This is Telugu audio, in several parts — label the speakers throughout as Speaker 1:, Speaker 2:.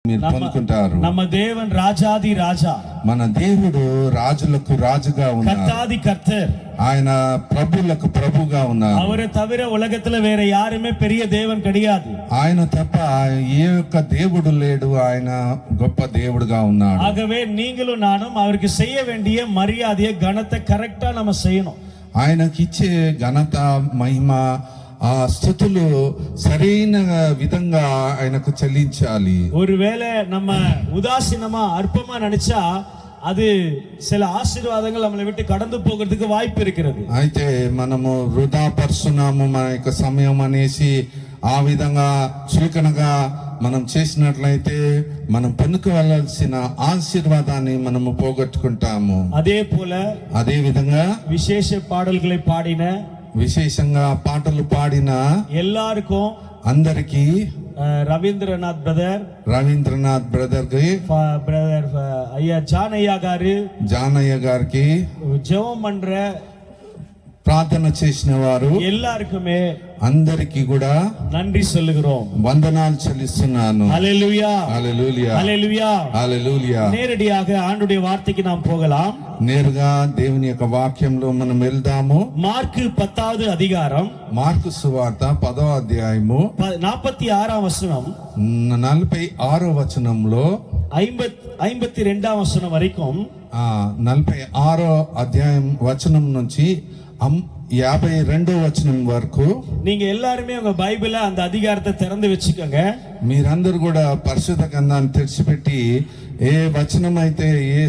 Speaker 1: మీరు పొందుకుంటారు.
Speaker 2: ನಮ್ಮ ದೇವನ್ ರಾಜಾದಿ ರಾಜ,
Speaker 1: మన దేవుడు రాజులకు రాజుగా ఉన్నారు.
Speaker 2: கர்த்தாதி கர்த்தர்,
Speaker 1: ఆయన ప్రభులకు ప్రభుగా ఉన్నారు.
Speaker 2: அவரை தவிர உலகத்துல வேற யாருமே பெரிய தேவன் கிடையாது.
Speaker 1: ఆయన తప్ప ఏ ఒక్క దేవుడు లేడు. ఆయన గొప్ప దేవుడుగా ఉన్నాడు.
Speaker 2: ஆகவே நீங்களும் நானும் அவருக்கு செய்ய வேண்டிய மரியாதையை கனத்தை கரெக்டா நம்ம செய்யணும்.
Speaker 1: ఆయనకిచ్చే ఘనత మహిమ ఆ స్థుతులు సరైన విధంగా ఆయనకు చెల్లించాలి.
Speaker 2: ஒருவேளை நம்ம உதாசீனமா அற்பமா நினைச்சா அது சில ఆశీర్వాదాలు நம்மளை விட்டு கடந்து போகிறதுக்கு வாய்ப்பு இருக்கிறது.
Speaker 1: అయితే మనము వృధా పరుస్తున్నాము మన యొక్క సమయం అనేసి ఆ విధంగా చులకనగా మనం చేసినట్లయితే మనం పొందుకోవాల్సిన ఆశీర్వాదాన్ని మనము పోగొట్టుకుంటాము. అదే విధంగా
Speaker 2: విశేష పాటల్களை பாடின,
Speaker 1: విశేషంగా పాటలు పాడిన
Speaker 2: எல்லாருக்கும்
Speaker 1: అందరికి
Speaker 2: రవీంద్రనాథ్
Speaker 1: బ్రదర్ కి
Speaker 2: బ్రదర్ అయ్యా జానయ్య గారికి
Speaker 1: జవం பண்ற ప్రార్థన చేసిన వారు
Speaker 2: எல்லாருக்குமே
Speaker 1: అందరికి కూడా
Speaker 2: நன்றி சொல்லுகிறோம்,
Speaker 1: వందనాలు చెల్లిస్తున్నాను.
Speaker 2: హల్లెలూయా
Speaker 1: హల్లెలూయా
Speaker 2: హల్లెలూయా
Speaker 1: హల్లెలూయా.
Speaker 2: நேரடியாக ஆண்டுடைய வார்த்தைக்கு நாம் போகலாம்.
Speaker 1: నేరుగా దేవుని యొక్క వాక్యంలో మనం వెళ్దాము.
Speaker 2: మార్కు 10వ அதிகாரம்,
Speaker 1: మార్కు సువార్త 10వ అధ్యాయము
Speaker 2: 46వ వచనం
Speaker 1: 46వ వచనంలో
Speaker 2: 52వ వచనం వరకు,
Speaker 1: 46వ అధ్యాయం వచనం నుంచి 52వ వచనం వరకు
Speaker 2: நீங்க எல்லாருமே உங்க பைபிள அந்த அதிகாரத்தை திறந்து வச்சுக்கோங்க.
Speaker 1: మీరందరూ కూడా పరిశుద్ధ గ్రంథాన్ని తెరిచిపెట్టి ఏ వచనం అయితే ఏ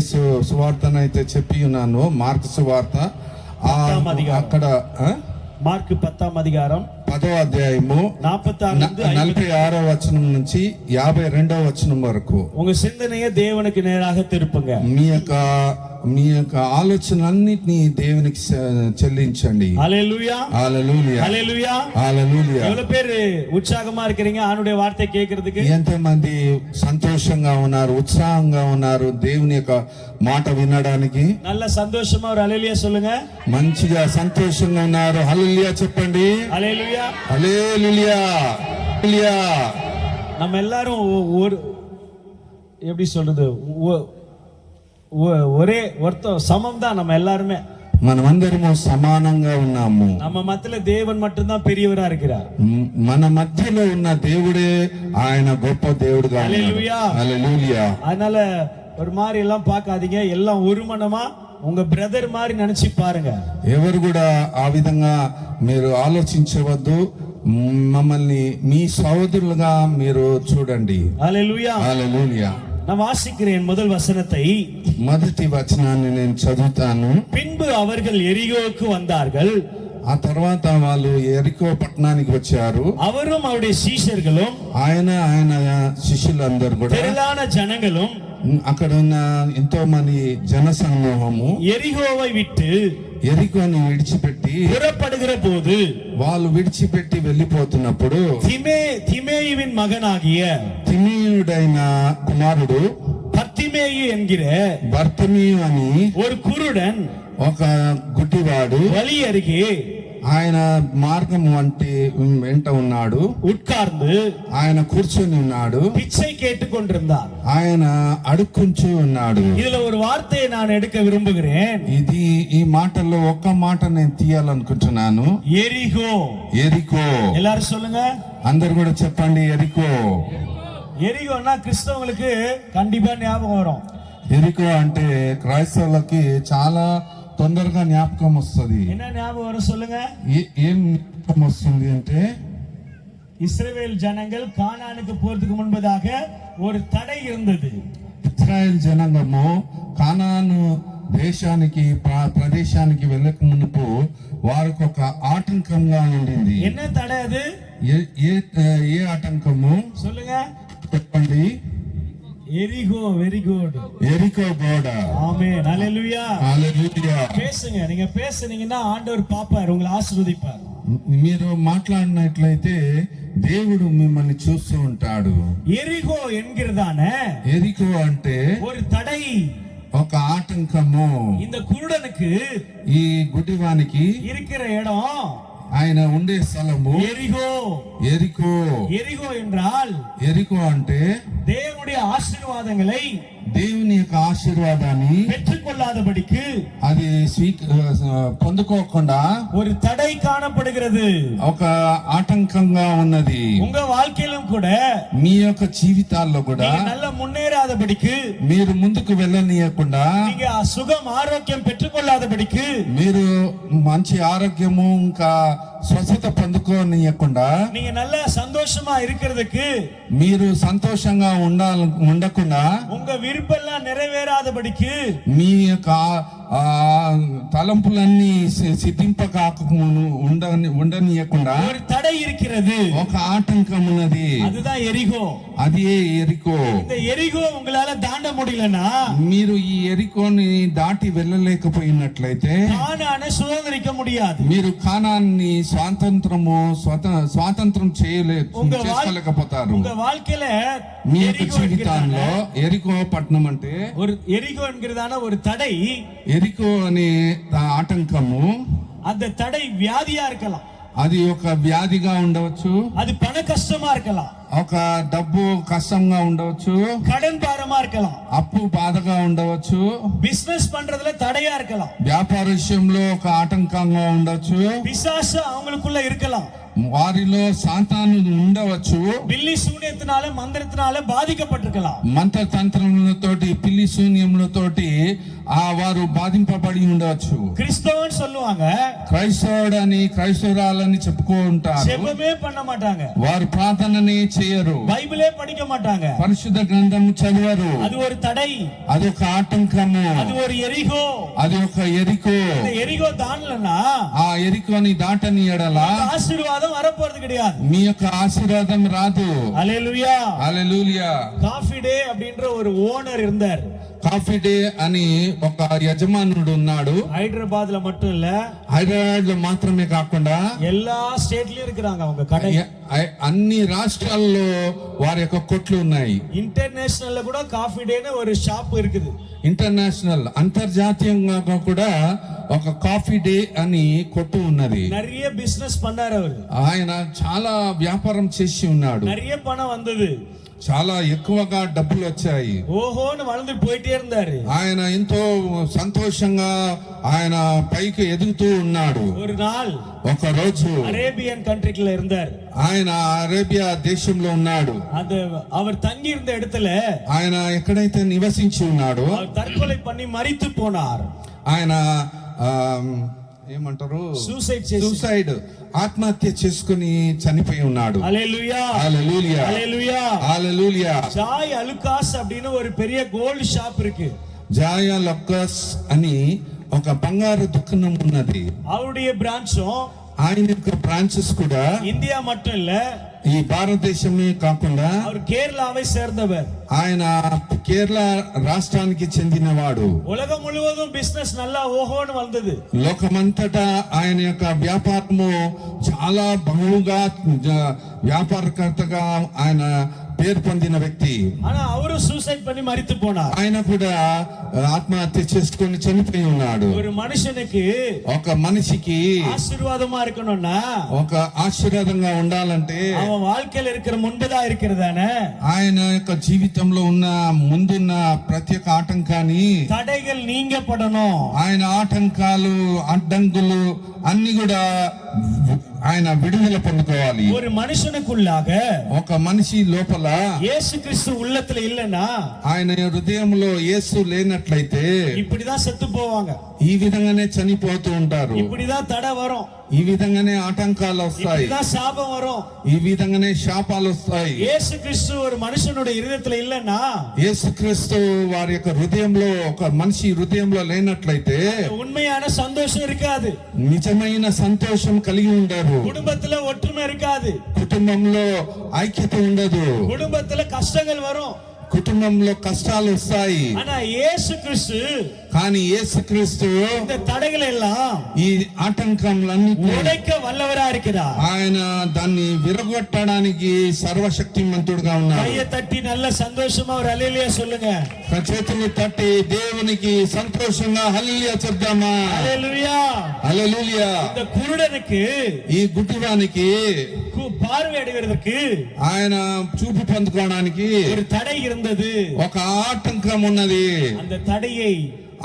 Speaker 1: సువార్తనైతే చెప్పి ఉన్నానో మార్కు సువార్త అక్కడ
Speaker 2: మార్కు 10వ అధికారం
Speaker 1: 10వ అధ్యాయము 46వ వచనం నుంచి 52వ వచనం వరకు
Speaker 2: உங்க சிந்தனையை தேவனுக்கு நேராக திருப்புங்க.
Speaker 1: మీ యొక్క ఆలోచనలన్నిటినీ దేవునికి చెల్లించండి.
Speaker 2: హల్లెలూయా
Speaker 1: హల్లెలూయా
Speaker 2: హల్లెలూయా
Speaker 1: హల్లెలూయా.
Speaker 2: எவ்வளவு பேர் உற்சாகமா இருக்கீங்க ஆண்டுடைய வார்த்தை கேட்கிறதுக்கு?
Speaker 1: ఎంతమంది సంతోషంగా ఉన్నారు, ఉత్సాహంగా ఉన్నారు దేవుని యొక్క మాట వినడానికి?
Speaker 2: நல்ல சந்தோஷமா ஒரு ஹல்லேலூயா சொல்லுங்க.
Speaker 1: మంచిగా సంతోషంగా ఉన్నారు. హల్లెలూయా చెప్పండి.
Speaker 2: ஹல்லேலூயா
Speaker 1: హల్లెలూయా హల్లెలూయా.
Speaker 2: நம்ம எல்லாரும் ஒரு எப்படி சொல்றது, ஒரே ஒருத்தர் சமம் தான். நம்ம எல்லாருமே
Speaker 1: మనమందరము సమానంగా ఉన్నాము.
Speaker 2: நம்ம மத்தியில தேவன் மட்டும்தான் பெரியவரா இருக்கிறார்.
Speaker 1: మన మధ్యలో ఉన్న దేవుడే ఆయన గొప్ప దేవుడుగా ఉన్నాడు. హల్లెలూయా.
Speaker 2: அதனால ஒரு மாதிரி எல்லாம் பார்க்காதீங்க, எல்லாம் ஒரு மனமா உங்க பிரதர் மாதிரி நினைச்சு பாருங்க.
Speaker 1: ఎవరు కూడా ఆ విధంగా మీరు ఆలోచించవద్దు. మమ్మల్ని మీ సహోదరులుగా మీరు చూడండి.
Speaker 2: హల్లెలూయా
Speaker 1: హల్లెలూయా.
Speaker 2: நான் வாசிக்கிறேன் முதல் வசனத்தை.
Speaker 1: మొదటి వచనాన్ని నేను చదువుతాను.
Speaker 2: பின்பு அவர்கள் எரிகோவுக்கு வந்தார்கள்.
Speaker 1: ఆ తర్వాత వాళ్ళు ఎరికో పట్టణానికి వచ్చారు.
Speaker 2: அவரும் அவருடைய சீஷர்களும்
Speaker 1: ఆయన శిష్యులందరూ కూడా
Speaker 2: திரளான ஜனங்களும்
Speaker 1: అక్కడ ఉన్న ఎంతో మంది జన సమూహము
Speaker 2: எரிகோவை விட்டு
Speaker 1: ఎరికోని విడిచిపెట్టి
Speaker 2: புறப்படுகிற போது,
Speaker 1: వాళ్ళు విడిచిపెట్టి వెళ్ళిపోతున్నప్పుడు
Speaker 2: திமேயுவின் மகனாகிய
Speaker 1: తిమేయుడైన కుమారుడు
Speaker 2: பர்த்திமேயு என்கிற
Speaker 1: బర్తిమేయు అని
Speaker 2: ஒரு குருடன்
Speaker 1: ఒక గుడ్డివాడు
Speaker 2: வழி அருகே
Speaker 1: ఆయన మార్గం వంటి వెంట ఉన్నాడు.
Speaker 2: உட்கார்ந்து
Speaker 1: ఆయన కూర్చొని ఉన్నాడు.
Speaker 2: பிச்சை கேட்டுக் கொண்டிருந்தார்.
Speaker 1: ఆయన అడుక్కుంటూ ఉన్నాడు.
Speaker 2: இதுல ஒரு வார்த்தையை நான் எடுக்க விரும்புகிறேன்.
Speaker 1: ఈ మాటల్లో ఒక్క మాట నేను తీయాలనుకుంటున్నాను.
Speaker 2: எரிகோ.
Speaker 1: ఎరికో.
Speaker 2: எல்லாரும் சொல்லுங்க.
Speaker 1: అందరు కూడా చెప్పండి ఎరికో.
Speaker 2: ఎరిగోன்னா క్రిస్తవులకు కண்டிపా ஞாபகம் வரும்.
Speaker 1: ఎరికో అంటే క్రైస్తవులకి చాలా తొందరగా జ్ఞాపకం వస్తుంది.
Speaker 2: என்ன ஞாபகம் வரும் சொல்லுங்க.
Speaker 1: ఏం జ్ఞాపకం వస్తుంది అంటే,
Speaker 2: இஸ்ரவேல் ஜனங்கள் கானானுக்கு போறதுக்கு முன்பதாக ஒரு தடை இருந்தது.
Speaker 1: ఇశ్రాయేల్ జనాంగము కానాను దేశానికి ప్రదేశానికి వెళ్ళక మునుపు వారికి ఒక ఆటంకంగా ఉండింది.
Speaker 2: என்ன தடை அது?
Speaker 1: ఏ ఆటంకము
Speaker 2: சொல்லுங்க
Speaker 1: చెప్పండి.
Speaker 2: எரிகோ. Very good.
Speaker 1: எரிகோ கோட.
Speaker 2: ஆமென். ஹல்லேலூயா
Speaker 1: ஹல்லேலூயா.
Speaker 2: பேசுங்க. நீங்க பேசுனீங்கன்னா ஆண்டவர் பாப்பார், உங்களை ஆசீர்வதிப்பார்.
Speaker 1: మీరు మాట్లాడినట్లయితే దేవుడు మిమ్మల్ని చూస్తూ ఉంటాడు.
Speaker 2: ఎరిగో என்கிறதானே,
Speaker 1: ఎరికో అంటే
Speaker 2: ஒரு தடை,
Speaker 1: ఒక ఆటంకము.
Speaker 2: இந்த குருடனுக்கு
Speaker 1: ఈ గుడ్డివానికి
Speaker 2: இருக்கிற இடம்
Speaker 1: ఆయన ఉండే స్థలము
Speaker 2: எரிகோ.
Speaker 1: ఎరికో.
Speaker 2: எரிகோ என்றால்
Speaker 1: ఎరికో అంటే
Speaker 2: தேவனுடைய ஆசீர்வாதங்களை
Speaker 1: దేవుని యొక్క ఆశీర్వాదాన్ని
Speaker 2: பெற்றுக்கொள்ளாதபடிக்கு
Speaker 1: అది పొందుకోకుండా
Speaker 2: ஒரு தடை காணப்படுகிறது.
Speaker 1: ఒక ఆటంకంగా ఉన్నది.
Speaker 2: உங்க வாழ்க்கையிலும் கூட
Speaker 1: మీ యొక్క జీవితాల్లో కూడా
Speaker 2: நீங்க நல்ல முன்னேறாதபடிக்கு,
Speaker 1: మీరు ముందుకు వెళ్ళనీయకుండా,
Speaker 2: நீங்க சுகம் ஆரோக்கியம் பெற்றுக்கொள்ளாதபடிக்கு,
Speaker 1: మీరు మంచి ఆరోగ్యము ఇంకా స్వస్థత పొందుకోనీయకుండా,
Speaker 2: நீங்க நல்ல சந்தோஷமா இருக்கிறதுக்கு,
Speaker 1: మీరు సంతోషంగా ఉండకుండా,
Speaker 2: உங்க விருப்பெல்லாம் நிறைவேறாதபடிக்கு,
Speaker 1: మీ యొక్క తలంపులన్నీ సిద్ధింపక ఉండనీయకుండా
Speaker 2: ஒரு தடை இருக்கிறது.
Speaker 1: ఒక ఆటంకం ఉన్నది.
Speaker 2: அதுதான் எரிகோ.
Speaker 1: అదే ఎరికో.
Speaker 2: இந்த ఎరిగో உங்களால தாண்ட முடியலனா,
Speaker 1: మీరు ఈ ఎరికోని దాటి వెళ్ళలేకపోయినట్లయితే
Speaker 2: కానాను సుధందరిக்க முடியாது.
Speaker 1: మీరు కానాన్ని స్వాతంత్రం చేసుకోలేకపోతారు.
Speaker 2: உங்க வாழ்க்கையில
Speaker 1: మీ యొక్క జీవితంలో ఎరికో పట్టణం అంటే
Speaker 2: ஒரு எரிகோ என்கிறதான ஒரு தடை,
Speaker 1: ఎరికో అనే ఆటంకము,
Speaker 2: அந்த தடை வியாதியா இருக்கலாம்,
Speaker 1: అది ఒక వ్యాధిగా ఉండవచ్చు,
Speaker 2: அது పణ కష్టமா இருக்கலாம்,
Speaker 1: ఒక డబ్బు కష్టంగా ఉండవచ్చు,
Speaker 2: கடன் பாரமா இருக்கலாம்,
Speaker 1: అప్పు బాధగా ఉండవచ్చు,
Speaker 2: பிசினஸ் பண்றதுல தடையா இருக்கலாம்,
Speaker 1: వ్యాపార విషయంలో ఒక ఆటంకంగా ఉండవచ్చు,
Speaker 2: பிசாசு அவங்களுக்குள்ள இருக்கலாம்,
Speaker 1: వారిలో సాతాను ఉండవచ్చు,
Speaker 2: பில்லி சூனியத்தினால மந்திரத்தினால பாதிக்கப்பட்டிருக்கலாம்,
Speaker 1: మంత్రతంత్రములతోటి పిల్లి శూన్యములతోటి వారు బాధింపబడి ఉండవచ్చు.
Speaker 2: கிறிஸ்தவன் சொல்லுவாங்க,
Speaker 1: క్రైస్తవుడని క్రైస్తవురాలని చెప్పుకుంటారు,
Speaker 2: ஜெபமே பண்ண மாட்டாங்க,
Speaker 1: వారు ప్రార్థనని చేయరు,
Speaker 2: బైబిలే படிக்க மாட்டாங்க,
Speaker 1: పరిశుద్ధ గ్రంథం చదవరు.
Speaker 2: அது ஒரு தடை,
Speaker 1: అది ఒక ఆటంకము,
Speaker 2: அது ஒரு எரிகோ.
Speaker 1: అది ఒక ఎరికో.
Speaker 2: இந்த எரிகோ தாண்டலனா
Speaker 1: ఆ ఎరికోని దాటని ఎడల
Speaker 2: ஆசீర్வாదం வரப்போறது கிடையாது.
Speaker 1: మీ యొక్క ఆశీర్వాదం రాదు.
Speaker 2: హల్లెలూయా.
Speaker 1: హల్లెలూయా.
Speaker 2: కాఫీ డే அப்படின்ற ஒரு ஓனர் இருந்தார்.
Speaker 1: కాఫీ డే అని ఒక యజమానుడు ఉన్నాడు.
Speaker 2: హైదరాబాద్ లో மட்டும் இல்ல,
Speaker 1: హైదరాబాద్ లో మాత్రమే కాకుండా
Speaker 2: எல்லா స్టేట్లயும் இருக்கிறாங்க அவங்க கடை.
Speaker 1: అన్ని రాష్ట్రాల్లో వారి యొక్క కొట్లు ఉన్నాయి.
Speaker 2: ఇంటర్నేషనల్ కూడా కాఫీ డే ஒரு షాప్ இருக்குது.
Speaker 1: ఇంటర్నేషనల్ అంతర్జాతీయంగా కూడా ఒక కాఫీ డే అని కొట్టు ఉన్నది.
Speaker 2: நிறைய బిజినెస్ பண்ணாரு அவர்.
Speaker 1: ఆయన చాలా వ్యాపారం చేసి ఉన్నాడు.
Speaker 2: நிறைய பணம் வந்தது,
Speaker 1: చాలా ఎక్కువగా డబ్బులు వచ్చాయి.
Speaker 2: ఓహోను వళందు పోయిటే இருந்தாரு.
Speaker 1: ఆయన ఎంతో సంతోషంగా ఆయన పైకి ఎదుగుతూ ఉన్నాడు.
Speaker 2: ஒரு நாள்
Speaker 1: ఒక రోజు
Speaker 2: அரேபியன் కంట్రీல இருந்தார்.
Speaker 1: ఆయన అరేబియా దేశంలో ఉన్నాడు.
Speaker 2: அது அவர் தங்கி இருந்த இடத்துல
Speaker 1: ఆయన ఎక్కడైతే నివసించి ఉన్నాడో
Speaker 2: அவர் தற்கொலை பண்ணி மரித்து போனார்.
Speaker 1: ఆయన ఏమంటారు,
Speaker 2: సూసైడ్
Speaker 1: ఆత్మహత్య చేసుకుని చనిపోయి ఉన్నాడు.
Speaker 2: హల్లెలూయా.
Speaker 1: హల్లెలూయా.
Speaker 2: హల్లెలూయా.
Speaker 1: హల్లెలూయా.
Speaker 2: జాయ్ అలుకాస్ அப்படின்னு ஒரு பெரிய గోల్డ్ షాప్ இருக்கு.
Speaker 1: జాయ్ అలుకాస్ అని ఒక బంగారు దుకాణం ఉన్నది.
Speaker 2: அவருடைய பிரான்ச்சும்,
Speaker 1: ఆయన యొక్క బ్రాంచెస్ కూడా
Speaker 2: இந்தியா மட்டும் இல்ல,
Speaker 1: ఈ భారతదేశమే కాకుండా
Speaker 2: அவர் கேரளாவை சேர்ந்தவர்.
Speaker 1: ఆయన కేరళ రాష్ట్రానికి చెందినవాడు.
Speaker 2: ఉలగం ముழுவதும் బిజినెస్ நல்லா ఓహోను వల్దది.
Speaker 1: లోకమంతటా ఆయన యొక్క వ్యాపారము చాలా బహుగా వ్యాపారకర్తగా ఆయన పేరు పొందిన వ్యక్తి.
Speaker 2: ஆனா அவரு சூசைட் பண்ணி மரித்து போனார்.
Speaker 1: ఆయన కూడా ఆత్మహత్య చేసుకొని చనిపోయి ఉన్నాడు.
Speaker 2: ஒரு మనుషునికి,
Speaker 1: ఒక మనిషికి
Speaker 2: ఆశీర్వాదమా இருக்கணும்னா,
Speaker 1: ఒక ఆశీర్వాదంగా ఉండాలంటే
Speaker 2: அவன் வாழ்க்கையில இருக்கிற முன்பதா இருக்கிறதானே
Speaker 1: ఆయన యొక్క జీవితంలో ఉన్న ముందున్న ప్రతి ఒక్క ఆటంకాన్ని,
Speaker 2: தடைகள் நீங்கப்படணும்.
Speaker 1: ఆయన ఆటంకాలు అడ్డంకులు అన్ని కూడా ఆయన విడుదల పొందుకోవాలి.
Speaker 2: ஒரு మనుషునికుల్లాగ,
Speaker 1: ఒక మనిషి లోపల
Speaker 2: యేసు క్రీస్తు உள்ளத்துல இல்லனா,
Speaker 1: ఆయన హృదయంలో యేసు లేనట్లయితే
Speaker 2: இப்படிதான் செத்து போவாங்க.
Speaker 1: ఈ విధంగానే చనిపోతూ ఉంటారు.
Speaker 2: இப்படிதான் தடை வரும்,
Speaker 1: ఈ విధంగానే ఆటంకాలు వస్తాయి,
Speaker 2: இப்படிதான் சாபம் வரும்.
Speaker 1: ఈ విధంగానే శాపాలు వస్తాయి.
Speaker 2: యేసు క్రీస్తు ஒரு మనుషனுடைய హృదయத்துல இல்லனா,
Speaker 1: యేసుక్రీస్తు వారి యొక్క హృదయంలో, ఒక మనిషి హృదయంలో లేనట్లయితే
Speaker 2: உண்மையான சந்தோஷம் இருக்காது,
Speaker 1: నిజమైన సంతోషం కలిగి ఉండరు,
Speaker 2: குடும்பத்துல ஒற்றுமை இருக்காது,
Speaker 1: కుటుంబంలో ఐక్యత ఉండదు,
Speaker 2: குடும்பத்துல కష్టங்கள் வரும்,
Speaker 1: కుటుంబంలో కష్టాలు వస్తాయి.
Speaker 2: ஆனா இயேசு கிறிஸ்து
Speaker 1: కానీ యేసుక్రీస్తు
Speaker 2: இந்த தடைகளை எல்லாம்
Speaker 1: ఈ ఆటంకములన్నీ
Speaker 2: உடைக்க వல்லவரா இருக்கிறார்.
Speaker 1: ఆయన దాన్ని విరగొట్టడానికి సర్వశక్తిమంతుడుగా ఉన్నారు.
Speaker 2: கையை தட்டி நல்ல சந்தோஷமா ஒரு அல்லேலூயா சொல்லுங்க.
Speaker 1: చేతులు తట్టి దేవునికి సంతోషంగా హల్లెలూయా చెప్దామా?
Speaker 2: அல்லேலூயா.
Speaker 1: హల్లెలూయా.
Speaker 2: இந்த குருடனுக்கு
Speaker 1: ఈ గుడ్డివానికి
Speaker 2: பார்வை அடைவதற்கு
Speaker 1: ఆయన చూపు పొందుకోవడానికి
Speaker 2: ஒரு தடை இருந்தது.
Speaker 1: ఒక ఆటంకం ఉన్నది.
Speaker 2: அந்த தடையை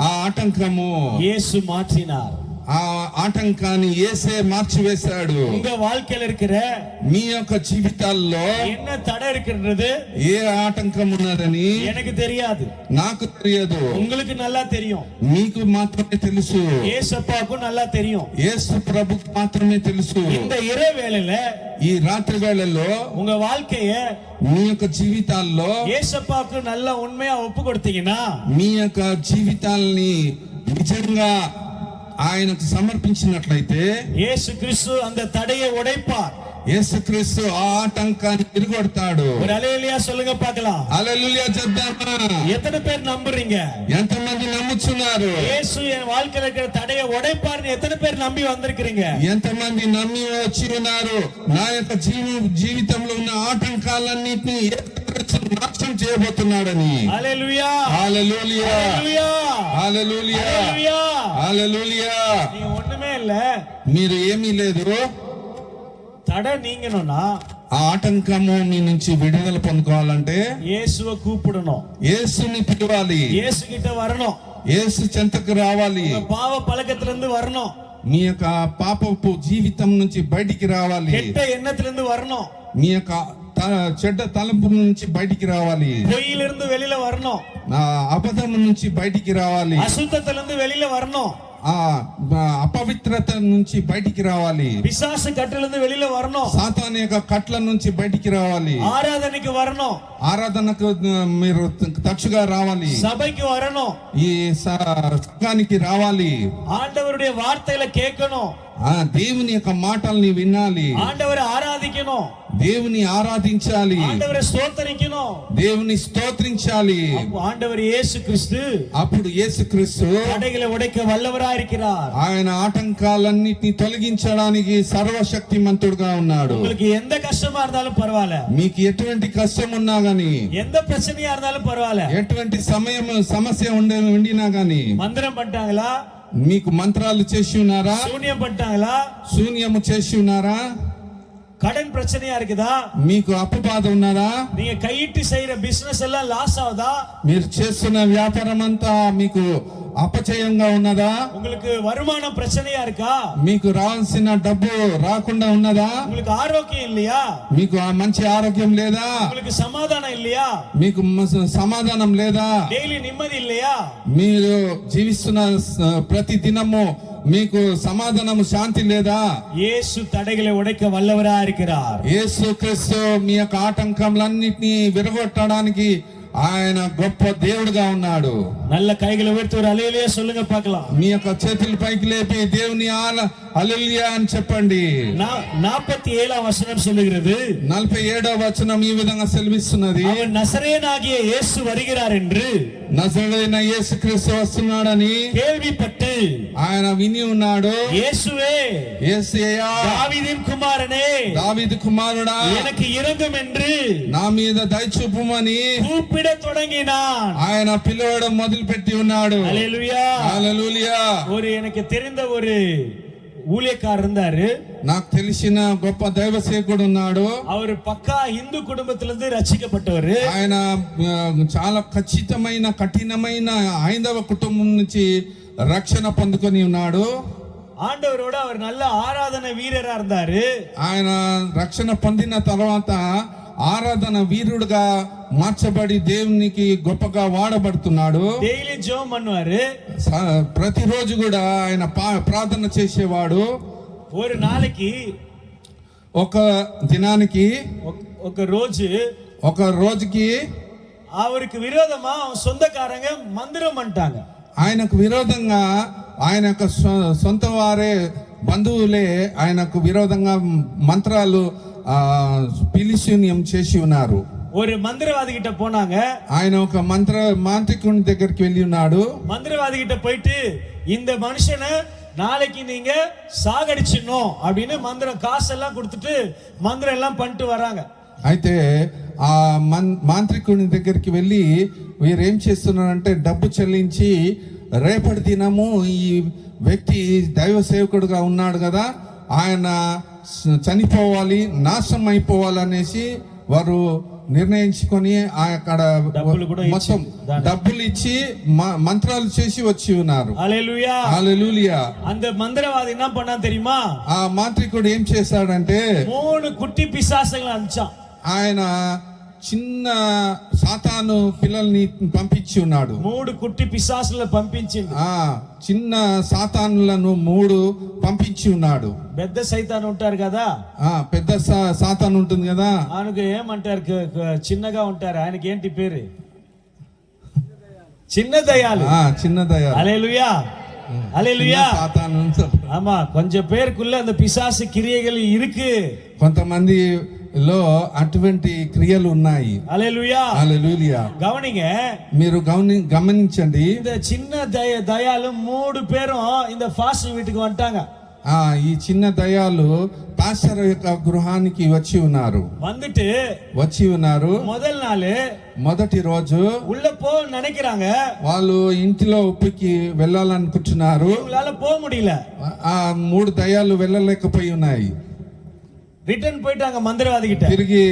Speaker 1: ఆ ఆటంకము
Speaker 2: இயேசு மாற்றினார்.
Speaker 1: ఆ ఆటంకాన్ని యేసే మార్చివేశాడు.
Speaker 2: உங்க வாழ்க்கையில இருக்கிற
Speaker 1: మీ యొక్క జీవితాల్లో
Speaker 2: என்ன தடை இருக்கிறது
Speaker 1: ఏ ఆటంకం ఉన్నదని
Speaker 2: எனக்கு தெரியாது,
Speaker 1: నాకు తెలియదు,
Speaker 2: உங்களுக்கு நல்லா தெரியும்.
Speaker 1: మీకు మాత్రమే తెలుసు.
Speaker 2: ஏசப்பாவுக்கும் நல்லா தெரியும்.
Speaker 1: యేసు ప్రభుకు మాత్రమే తెలుసు.
Speaker 2: இந்த இரவு வேளையில
Speaker 1: ఈ రాత్రి వేళల్లో
Speaker 2: உங்க வாழ்க்கைய
Speaker 1: మీ యొక్క జీవితాల్లో
Speaker 2: ஏசப்பாவுக்கு நல்ல உண்மையா ఒప్పు கொடுத்தீங்கன்னா
Speaker 1: మీ యొక్క జీవితాల్ని నిజంగా ఆయనకు సమర్పించినట్లయితే
Speaker 2: இயேசு கிறிஸ்து அந்த தடையை உடைப்பார்.
Speaker 1: యేసుక్రీస్తు ఆ ఆటంకాన్ని విరగొడతాడు.
Speaker 2: ஒரு அல்லேலூயா சொல்லுங்க பார்க்கலாம்.
Speaker 1: హల్లెలూయా చెప్దామా?
Speaker 2: எத்தனை பேர் நம்புறீங்க?
Speaker 1: ఎంతమంది నమ్ముచున్నారు?
Speaker 2: இயேசு என் வாழ்க்கையில இருக்கிற தடையை உடைப்பார்னு எத்தனை பேர் நம்பி வந்திருக்கிறீங்க?
Speaker 1: ఎంతమంది నమ్మి వచ్చి ఉన్నారు? నా యొక్క జీవితంలో ఉన్న ఆటంకాలన్నిటిని నాశనం చేయబోతున్నాడని.
Speaker 2: హల్లెలూయా.
Speaker 1: హల్లెలూయా.
Speaker 2: హల్లెలూయా.
Speaker 1: హల్లెలూయా.
Speaker 2: హల్లెలూయా.
Speaker 1: హల్లెలూయా.
Speaker 2: நீங்க ஒண்ணுமே இல்ல,
Speaker 1: మీరు ఏమీ లేదు.
Speaker 2: தடை நீங்கணும்னா
Speaker 1: ఆ ఆటంకము మీ నుంచి విడుదల పొందుకోవాలంటే
Speaker 2: இயேசுவை கூப்பிடணும்.
Speaker 1: యేసుని పిలవాలి.
Speaker 2: இயேசு கிட்ட வரணும்.
Speaker 1: యేసు చెంతకు రావాలి.
Speaker 2: உங்க பாவ பழக்கத்துல இருந்து வரணும்.
Speaker 1: మీ యొక్క పాపపు జీవితం నుంచి బయటికి రావాలి.
Speaker 2: கெட்ட எண்ணத்துல இருந்து வரணும்.
Speaker 1: మీ యొక్క చెడ్డ తలంపు నుంచి బయటికి రావాలి.
Speaker 2: பொய்யிலிருந்து வெளியில வரணும்.
Speaker 1: అబద్ధం నుంచి బయటికి రావాలి.
Speaker 2: அசுத்தத்துல இருந்து வெளியில வரணும்.
Speaker 1: అపవిత్రత నుంచి బయటికి రావాలి.
Speaker 2: பிசாசு கட்டுல இருந்து வெளியில வரணும்.
Speaker 1: సాతాను యొక్క కట్ల నుంచి బయటికి రావాలి.
Speaker 2: ஆராதனைக்கு வரணும்.
Speaker 1: ఆరాధనకు మీరు తరచుగా రావాలి.
Speaker 2: சபைக்கு வரணும்.
Speaker 1: ఈ సంఘానికి రావాలి.
Speaker 2: ஆண்டவருடைய வார்த்தைகளை கேட்கணும்.
Speaker 1: దేవుని యొక్క మాటల్ని వినాలి.
Speaker 2: ஆண்டவரை ஆராதிக்கணும்.
Speaker 1: దేవుని ఆరాధించాలి.
Speaker 2: ஆண்டவரை ஸ்தோத்திரிக்கணும்.
Speaker 1: దేవుని స్తోత్రించాలి.
Speaker 2: ஆண்டவர் இயேசு கிறிஸ்து
Speaker 1: అప్పుడు యేసుక్రీస్తు
Speaker 2: தடைகளை உடைக்க வல்லவராய் இருக்கிறார்.
Speaker 1: ఆయన ఆటంకాలన్నిటిని తొలగించడానికి సర్వశక్తిమంతుడుగా ఉన్నాడు.
Speaker 2: உங்களுக்கு எந்த కష్టமா இருந்தாலும் పర్వాలే,
Speaker 1: మీకు ఎటువంటి కష్టం ఉన్నా గానీ,
Speaker 2: எந்த பிரச்சனையா இருந்தாலும் పర్వాలే,
Speaker 1: ఎటువంటి సమస్య ఉండినా గానీ,
Speaker 2: మందిరం పట్టాங்களா,
Speaker 1: మీకు మంత్రాలు చేసి ఉన్నారా,
Speaker 2: శూన్యం పట్టాங்களா,
Speaker 1: శూన్యము చేసి ఉన్నారా,
Speaker 2: கடன் பிரச்சனையா இருக்குதா,
Speaker 1: మీకు అప్పు బాధ ఉన్నదా,
Speaker 2: நீங்க கையிட்டு செய்யற பிசினஸ் எல்லாம் லாஸ் ஆகுதா,
Speaker 1: మీరు చేస్తున్న వ్యాపారం అంతా మీకు అపచయంగా ఉన్నదా,
Speaker 2: உங்களுக்கு வருமானம் பிரச்சனையா இருக்கா,
Speaker 1: మీకు రావాల్సిన డబ్బు రాకుండా ఉన్నదా,
Speaker 2: உங்களுக்கு ఆరోగ్యం இல்லையா,
Speaker 1: మీకు మంచి ఆరోగ్యం లేదా,
Speaker 2: உங்களுக்கு సమాధానం இல்லையா,
Speaker 1: మీకు సమాధానం లేదా,
Speaker 2: డైలీ నిమ్మది இல்லையா,
Speaker 1: మీరు జీవిస్తున్న ప్రతి దినము మీకు సమాధానము శాంతి లేదా,
Speaker 2: యేసు తడగలే ఉడక వల్లవరా இருக்கிறார்.
Speaker 1: యేసుక్రీస్తు మీ యొక్క ఆటంకములన్నిటినీ విరగొట్టడానికి ఆయన గొప్ప దేవుడుగా ఉన్నాడు.
Speaker 2: நல்ல கைகளை உயர்த்தி ஒரு அல்லேலூயா சொல்லுங்க பார்க்கலாம்.
Speaker 1: మీ యొక్క చేతులు పైకి లేపి దేవుని హల్లెలూయా అని చెప్పండి.
Speaker 2: 47వ వచనం சொல்லுகிறது,
Speaker 1: 47వ వచనం ఈ విధంగా సెలవిస్తున్నది,
Speaker 2: அவன் நசரேயனாகிய இயேசு வருகிறார் என்று
Speaker 1: నజరేయుడైన యేసుక్రీస్తు వస్తున్నాడని
Speaker 2: கேள்விப்பட்டு
Speaker 1: ఆయన విని ఉన్నాడు.
Speaker 2: இயேசுவே,
Speaker 1: యేసయ్యా,
Speaker 2: தாவீதின் குமாரனே,
Speaker 1: దావీదు కుమారుడా,
Speaker 2: எனக்கு இரங்கும் என்று
Speaker 1: నా మీద దయ చూపుమని
Speaker 2: கூப்பிட தொடங்கினான்.
Speaker 1: ఆయన పిలవడం మొదలుపెట్టి ఉన్నాడు.
Speaker 2: அல்லேலூயா.
Speaker 1: హల్లెలూయా.
Speaker 2: ஒரு எனக்கு தெரிந்த ஒரு ஊழியக்காரர் இருந்தாரு.
Speaker 1: నాకు తెలిసిన గొప్ప దైవ సేవకుడు ఉన్నాడు.
Speaker 2: அவர் పక్కా హిందూ కుటుంబத்திலிருந்து రక్షించబడ్డவர்.
Speaker 1: ఆయన చాలా ఖచ్చితమైన కఠినమైన హైందవ కుటుంబం నుంచి రక్షణ పొందుకొని ఉన్నాడు.
Speaker 2: ఆండవరోడ அவர் நல்ல ఆరాధన వీరరా இருந்தாரு.
Speaker 1: ఆయన రక్షణ పొందిన తర్వాత ఆరాధన వీరుడుగా మార్చబడి దేవునికి గొప్పగా వాడబడుతున్నాడు.
Speaker 2: డైలీ జోమ్ பண்ணுவாரு.
Speaker 1: ప్రతిరోజు కూడా ఆయన ప్రార్థన చేసేవాడు.
Speaker 2: ஒரு நாளைக்கு,
Speaker 1: ఒక దినానికి, ఒక రోజుకి
Speaker 2: அவருக்கு విరోధమా సొంతకారంగా మందిరం అంటాங்க.
Speaker 1: ఆయనకు విరోధంగా ఆయన యొక్క సొంత వారే బంధువులే ఆయనకు విరోధంగా మంత్రాలు పిలిశూన్యం చేసి ఉన్నారు.
Speaker 2: ஒரு மந்திரவாதி கிட்ட போனாங்க.
Speaker 1: ఆయన ఒక మాంత్రికుని దగ్గరికి వెళ్ళి ఉన్నాడు.
Speaker 2: மந்திரவாதி கிட்ட போயிட்டு இந்த மனுஷனை நாளைக்கு நீங்க சாகடிச்சிடணும் அப்படின்னு மந்திரம் காசெல்லாம் கொடுத்துட்டு மந்திரம் எல்லாம் பண்ணிட்டு வராங்க.
Speaker 1: అయితే ఆ మాంత్రికుని దగ్గరికి వెళ్ళి వీరు ఏం చేస్తున్నారంటే డబ్బు చెల్లించి రేపటి దినము ఈ వ్యక్తి దైవ సేవకుడుగా ఉన్నాడు కదా, ఆయన చనిపోవాలి, నాశనం అయిపోవాలనేసి వారు నిర్ణయించుకొని అక్కడ మొత్తం డబ్బులు ఇచ్చి మంత్రాలు చేసి వచ్చి ఉన్నారు.
Speaker 2: హల్లెలూయా
Speaker 1: హల్లెలూయా.
Speaker 2: அந்த மந்திரவாதி என்ன பண்ணா தெரியுமா?
Speaker 1: ఆ మాంత్రికుడు ఏం చేశాడంటే
Speaker 2: 3 కుట్టి పిశాచులను అనిచాం.
Speaker 1: ఆయన చిన్న సాతాను పిల్లల్ని పంపించి ఉన్నాడు.
Speaker 2: 3 కుట్టి పిశాచులను పంపించింది.
Speaker 1: చిన్న సాతానులను 3 పంపించి ఉన్నాడు.
Speaker 2: పెద్ద సైతాన్ ఉంటారు కదా,
Speaker 1: పెద్ద సాతాను ఉంటుంది కదా,
Speaker 2: ఆయనకు ఏమంటారు? చిన్నగా ఉంటారు. ఆయనకి ఏంటి పేరు? చిన్న దయాలు.
Speaker 1: చిన్న దయాలు.
Speaker 2: హల్లెలూయా హల్లెలూయా.
Speaker 1: సాతాను.
Speaker 2: ஆமா, கொஞ்சம் பேருக்குள்ள அந்த பிசாசு கிரியைகள் இருக்கு.
Speaker 1: కొంతమంది లో అటువంటి క్రియలు ఉన్నాయి.
Speaker 2: హల్లెలూయా
Speaker 1: హల్లెలూయా.
Speaker 2: గమనింగ,
Speaker 1: మీరు గమనించండి.
Speaker 2: இந்த சின்ன దయాలు 3 పేరు இந்த ఫాస్టింగ్ వీటికి వంటాங்க.
Speaker 1: ఈ చిన్న దయాలు పాస్టర్ యొక్క గృహానికి వచ్చి ఉన్నారు. వచ్చి ఉన్నారు. మొదటి రోజు
Speaker 2: ఉள்ள పో నిனைக்கிறாங்க.
Speaker 1: వాళ్ళు ఇంటిలో ఉప్పికి వెళ్ళాలనుకుంటున్నారు.
Speaker 2: పో முடியல.
Speaker 1: 3 దయాలు వెళ్ళలేకపోయి ఉన్నాయి.
Speaker 2: రిటర్న్ పోయిட்டாங்க మంత్రవాది கிட்ட.
Speaker 1: తిరిగి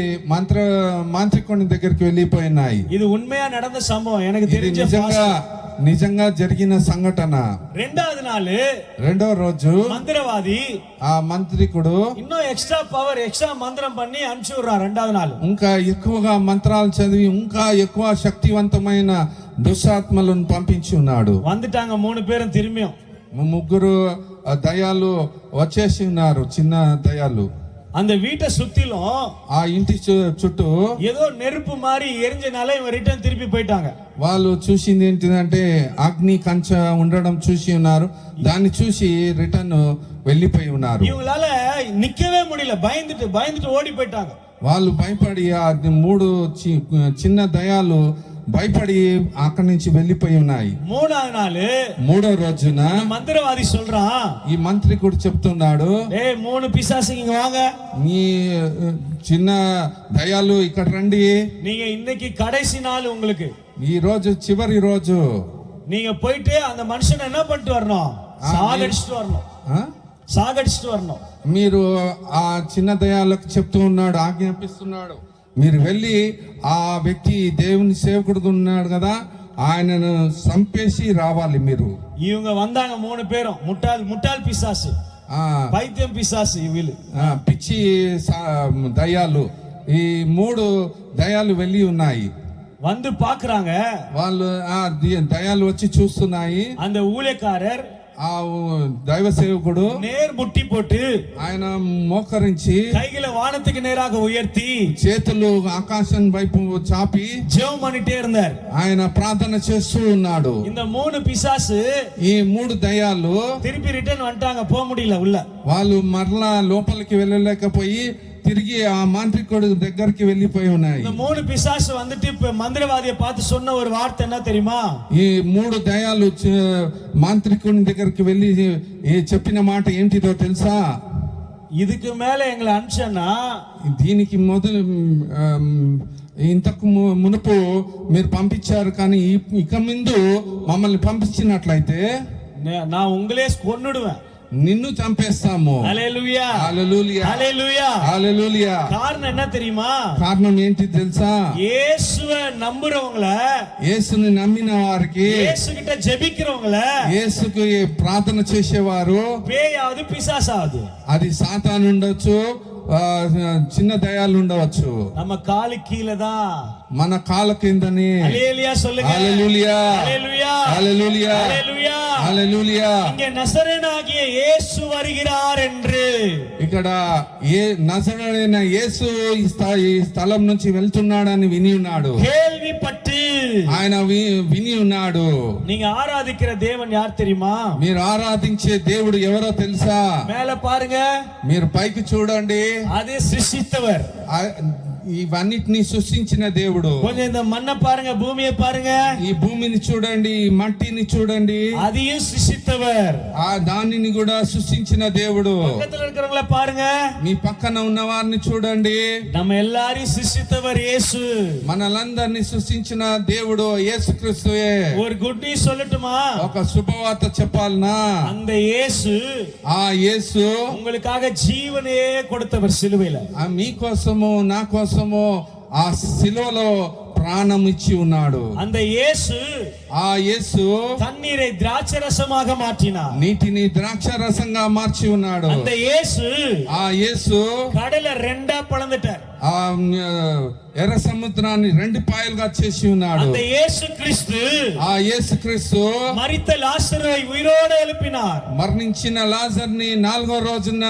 Speaker 1: మాంత్రికుని దగ్గరికి వెళ్ళిపోయినాయి.
Speaker 2: ఇది ఉண்மையா நடந்த సంభవం. எனக்கு தெரிஞ்ச
Speaker 1: నిజంగా జరిగిన సంఘటన. రెండో రోజు
Speaker 2: మంత్రవాది
Speaker 1: ఆ మంత్రికుడు
Speaker 2: ఇన్నో ఎక్స్ట్రా పవర్, ఎక్స్ట్రా మంత్రం పన్ని అనిచురా. రెండవ నాள்
Speaker 1: ఇంకా ఎక్కువగా మంత్రాలు చదివి ఇంకా ఎక్కువ శక్తివంతమైన దుష్టాత్మలను పంపించి ఉన్నాడు.
Speaker 2: வந்துட்டாங்க 3 பேரும் திரும்பியும்.
Speaker 1: 3 దయాలు వచ్చేసి ఉన్నారు. చిన్న దయాలు
Speaker 2: அந்த வீட்டை சுத்திலும்
Speaker 1: ఆ ఇంటి చుట్టూ
Speaker 2: ఏదో నెరుపు మారి ఎరింజనాల ఇవ రిటర్న్ తిరిగి పోయిட்டாங்க.
Speaker 1: వాళ్ళు చూసింది ఏంటిదంటే అగ్ని కంచ ఉండడం చూసి ఉన్నారు. దాన్ని చూసి రిటర్న్ వెళ్ళిపోయి ఉన్నారు.
Speaker 2: ఇవలాల నిక్కవే முடியல. பயந்துட்டு ఓడి పోయిட்டாங்க.
Speaker 1: వాళ్ళు భయపడి ఆ 3 చిన్న దయాలు భయపడి అక్కడి నుంచి వెళ్ళిపోయి ఉన్నాయి. మూడో రోజున
Speaker 2: మంత్రవాది சொல்றான்,
Speaker 1: ఈ మంత్రికుడు చెప్తున్నాడు,
Speaker 2: 3 పిశాసు ఇంగ వాங்க,
Speaker 1: నీ చిన్న దయాలు ఇక్కడ రండి.
Speaker 2: நீங்க இன்னைக்கு கடைசி நாள் உங்களுக்கு.
Speaker 1: ఈ రోజు చివరి రోజు.
Speaker 2: நீங்க போயிட்டு அந்த మనిషిని என்ன பண்ணிட்டு வரணும்? సాగడిస్తూ வரணும்.
Speaker 1: మీరు ఆ చిన్న దయాలకు చెప్తూ ఉన్నాడు, ఆజ్ఞాపిస్తున్నాడు, మీరు వెళ్ళి ఆ వ్యక్తి దేవుని సేవకుడుగా ఉన్నాడు కదా, ఆయనను చంపేసి రావాలి మీరు.
Speaker 2: ఇవங்க வந்தாங்க 3 பேரும். ముట్టాల్ పిశాసు, పైత్యం పిశాసు, వీళ్ళు
Speaker 1: పిచ్చి దయాలు. ఈ 3 దయాలు వెళ్ళి ఉన్నాయి.
Speaker 2: வந்து பாக்குறாங்க.
Speaker 1: వాళ్ళు ఆ దయాలు వచ్చి చూస్తున్నాయి.
Speaker 2: அந்த ஊழியக்காரர்
Speaker 1: ఆ దైవ సేవకుడు
Speaker 2: నేర్ ముట్టి పోటు
Speaker 1: ఆయన మోకరించి
Speaker 2: కైగిల వానతికి నేరాగా ఉయర్తి
Speaker 1: చేతులు ఆకాశం వైపు చాపి
Speaker 2: జెబం பண்ணிட்டே இருந்தார்.
Speaker 1: ఆయన ప్రార్థన చేస్తూ ఉన్నాడు.
Speaker 2: இந்த 3 పిశాసు,
Speaker 1: ఈ 3 దయాలు
Speaker 2: తిరిగి రిటర్న్ వంటాங்க. పో முடியல ఉల్ల.
Speaker 1: వాళ్ళు మరలా లోపలికి వెళ్ళలేకపోయి తిరిగి ఆ మాంత్రికుడు దగ్గరికి వెళ్ళిపోయి ఉన్నాయి.
Speaker 2: இந்த 3 పిశాసు வந்துட்டு మంత్రవాదిயை பார்த்து சொன்ன ஒரு வார்த்தை என்ன தெரியுமா?
Speaker 1: ఈ 3 దయాలు మాంత్రికుని దగ్గరికి వెళ్ళి చెప్పిన మాట ఏంటిదో తెలుసా?
Speaker 2: இதுக்கு மேல எங்களை அனுப்பிச்சனா,
Speaker 1: దీనికి మొదలు ఇంతకు మునుపు మీరు పంపించారు, కానీ ఇక ముందు మమ్మల్ని పంపించినట్లయితే
Speaker 2: நான் உங்களே கொன்னுடுவேன்,
Speaker 1: నిన్ను చంపేస్తాము.
Speaker 2: హల్లెలూయా
Speaker 1: హల్లెలూయా
Speaker 2: హల్లెలూయా
Speaker 1: హల్లెలూయా.
Speaker 2: కారణం என்ன தெரியுமா?
Speaker 1: కారణం ఏంటి తెలుసా?
Speaker 2: యేసుவை నమ్ముறவங்கள,
Speaker 1: యేసుని నమ్మిన వారికి,
Speaker 2: యేసు கிட்ட ஜெபிக்கிறவங்கள,
Speaker 1: యేసుకి ప్రార్థన చేసేవారు,
Speaker 2: పేయాదు పిశాసాదు,
Speaker 1: అది సాతాను ఉండొచ్చు, చిన్న దయాలు ఉండవచ్చు,
Speaker 2: நம்ம காலு கீழதா,
Speaker 1: మన కాళ్ళ కిందని.
Speaker 2: హల్లెలూయా சொல்லுங்க.
Speaker 1: హల్లెలూయా
Speaker 2: హల్లెలూయా
Speaker 1: హల్లెలూయా
Speaker 2: హల్లెలూయా
Speaker 1: హల్లెలూయా.
Speaker 2: இங்கே நசரேயனாகிய இயேசு வருகிறார் என்று,
Speaker 1: ఇక్కడ నజరేయుడైన యేసు ఈ స్థలం నుంచి వెళ్తున్నాడని విని ఉన్నాడు,
Speaker 2: கேள்விப்பட்டு
Speaker 1: ఆయన విని ఉన్నాడు.
Speaker 2: நீங்க ஆராதிக்கிற தேவன் யார் தெரியுமா?
Speaker 1: మీరు ఆరాధించే దేవుడు ఎవరో తెలుసా?
Speaker 2: மேல பாருங்க,
Speaker 1: మీరు పైకి చూడండి,
Speaker 2: అదే సృష్టిస్తவர்.
Speaker 1: ఇవన్నిటిని సృష్టించిన దేవుడు.
Speaker 2: கொஞ்சம் இந்த மண்ணை பாருங்க, பூமியை பாருங்க,
Speaker 1: ఈ భూమిని చూడండి, ఈ మట్టిని చూడండి,
Speaker 2: அதையும் சிருஷ்டித்தவர்.
Speaker 1: ఆ దానిని కూడా సృష్టించిన దేవుడు.
Speaker 2: பக்கத்துல இருக்கிறவங்கள பாருங்க,
Speaker 1: మీ పక్కన ఉన్న వారిని చూడండి.
Speaker 2: நம்ம எல்லாரையும் சிருஷ்டித்தவர் இயேசு.
Speaker 1: మనలందరినీ సృష్టించిన దేవుడు యేసుక్రీస్తుయే.
Speaker 2: ஒரு குட் நியூஸ் சொல்லட்டுமா?
Speaker 1: ఒక శుభవార్త చెప్పాలనా?
Speaker 2: அந்த இயேசு
Speaker 1: ఆ యేసు
Speaker 2: உங்களுக்காக ஜீவனே கொடுத்தவர் சிலுவையில.
Speaker 1: మీకోసము నా కోసము ఆ శిలువలో ప్రాణం ఇచ్చి ఉన్నాడు.
Speaker 2: அந்த இயேசு
Speaker 1: ఆ యేసు
Speaker 2: தண்ணீரை திராட்சரசமாக மாற்றினார்.
Speaker 1: నీటిని ద్రాక్ష రసంగా మార్చి ఉన్నాడు.
Speaker 2: அந்த இயேసు
Speaker 1: ఆ యేసు
Speaker 2: கடலை ரெண்டா பிளந்துட்டார்.
Speaker 1: ఆ ఎర్ర సముద్రాన్ని రెండు పాయలుగా చేసి ఉన్నాడు.
Speaker 2: அந்த இயேசு கிறிஸ்து
Speaker 1: ఆ యేసుక్రీస్తు
Speaker 2: மரித்த லாசரை உயிரோடு எழுப்பினார்.
Speaker 1: మరణించిన లాజర్ని 4వ రోజున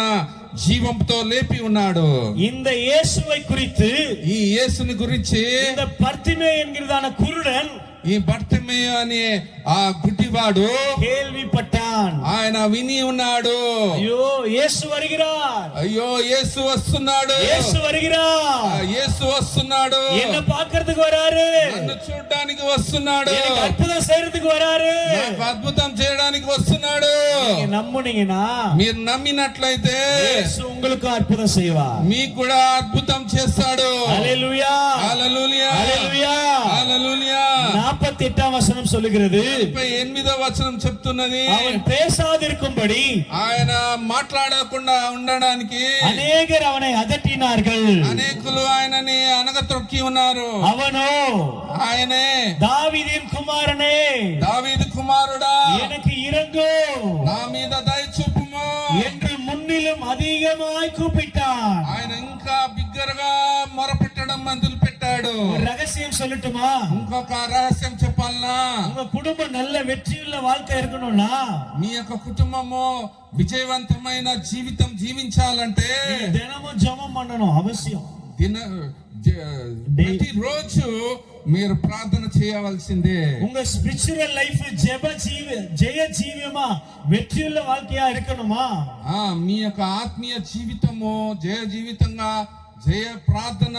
Speaker 1: జీవంతో లేపి ఉన్నాడు.
Speaker 2: இந்த இயேசுவை குறித்து
Speaker 1: ఈ యేసుని గురించి
Speaker 2: இந்த பர்த்திமே என்கிறதான குருடன்
Speaker 1: ఈ బర్తిమేయు అనే ఆ గుడ్డివాడు
Speaker 2: கேள்விப்பட்டான்.
Speaker 1: ఆయన విని ఉన్నాడు.
Speaker 2: ஐயோ இயேசு வருகிறார்,
Speaker 1: అయ్యో యేసు వస్తున్నాడు,
Speaker 2: இயேசு வருகிறார்,
Speaker 1: యేసు వస్తున్నాడు,
Speaker 2: என்ன பார்க்கிறதுக்கு வராரு,
Speaker 1: నన్ను చూడడానికి వస్తున్నాడు,
Speaker 2: எனக்கு அற்புதம் செய்யறதுக்கு வராரு.
Speaker 1: నాకు అద్భుతం చేయడానికి వస్తున్నాడు.
Speaker 2: நீங்க நம்புனீங்கன்னா
Speaker 1: మీరు నమ్మినట్లయితే
Speaker 2: இயேசு உங்களுக்கு அற்புதம் செய்வார்.
Speaker 1: మీకు కూడా అద్భుతం చేస్తాడు.
Speaker 2: ஹல்லேலூயா,
Speaker 1: హల్లెలూయా,
Speaker 2: ஹல்லேலూயா.
Speaker 1: హల్లెలూయా.
Speaker 2: 48వ వచనం சொல்லுகிறது,
Speaker 1: 48వ వచనం చెప్తున్నది,
Speaker 2: அவன் பேசாதிருக்கும்படி
Speaker 1: ఆయన మాట్లాడకుండా ఉండడానికి
Speaker 2: அநேகர் அவனை அதட்டினார்கள்.
Speaker 1: అనేకులు ఆయనని అనగతొక్కి ఉన్నారు.
Speaker 2: அவனோ
Speaker 1: ఆయనే
Speaker 2: தாவீதின் குமாரனே,
Speaker 1: దావీదు కుమారుడా,
Speaker 2: எனக்கு இறங்கும்
Speaker 1: నా మీద దయ చూపుము
Speaker 2: என்று முன்னிலும் அதிகமாய் கூப்பிட்டான்.
Speaker 1: ఆయన ఇంకా బిగ్గరగా మొరపెట్టడం మొదలు పెట్టాడు.
Speaker 2: ஒரு ரகசியம் சொல்லட்டுமா?
Speaker 1: ఇంకొక రహస్యం చెప్పాలనా?
Speaker 2: உங்க குடும்பம் நல்ல வெற்றியுள்ள வாழ்க்கை இருக்கணும்னா
Speaker 1: మీ యొక్క కుటుంబము విజయవంతమైన జీవితం జీవించాలంటే
Speaker 2: நீங்க தினமும் ஜெபம் பண்ணணும், அவசியம்.
Speaker 1: ప్రతిరోజు మీరు ప్రార్థన చేయవలసిందే.
Speaker 2: உங்க ஸ்பிரிச்சுவல் லைஃப் ஜெய ஜீவியமா வெற்றியுள்ள வாழ்க்கையா இருக்கணுமா?
Speaker 1: మీ యొక్క ఆత్మీయ జీవితము జయ జీవితంగా జయ ప్రార్థన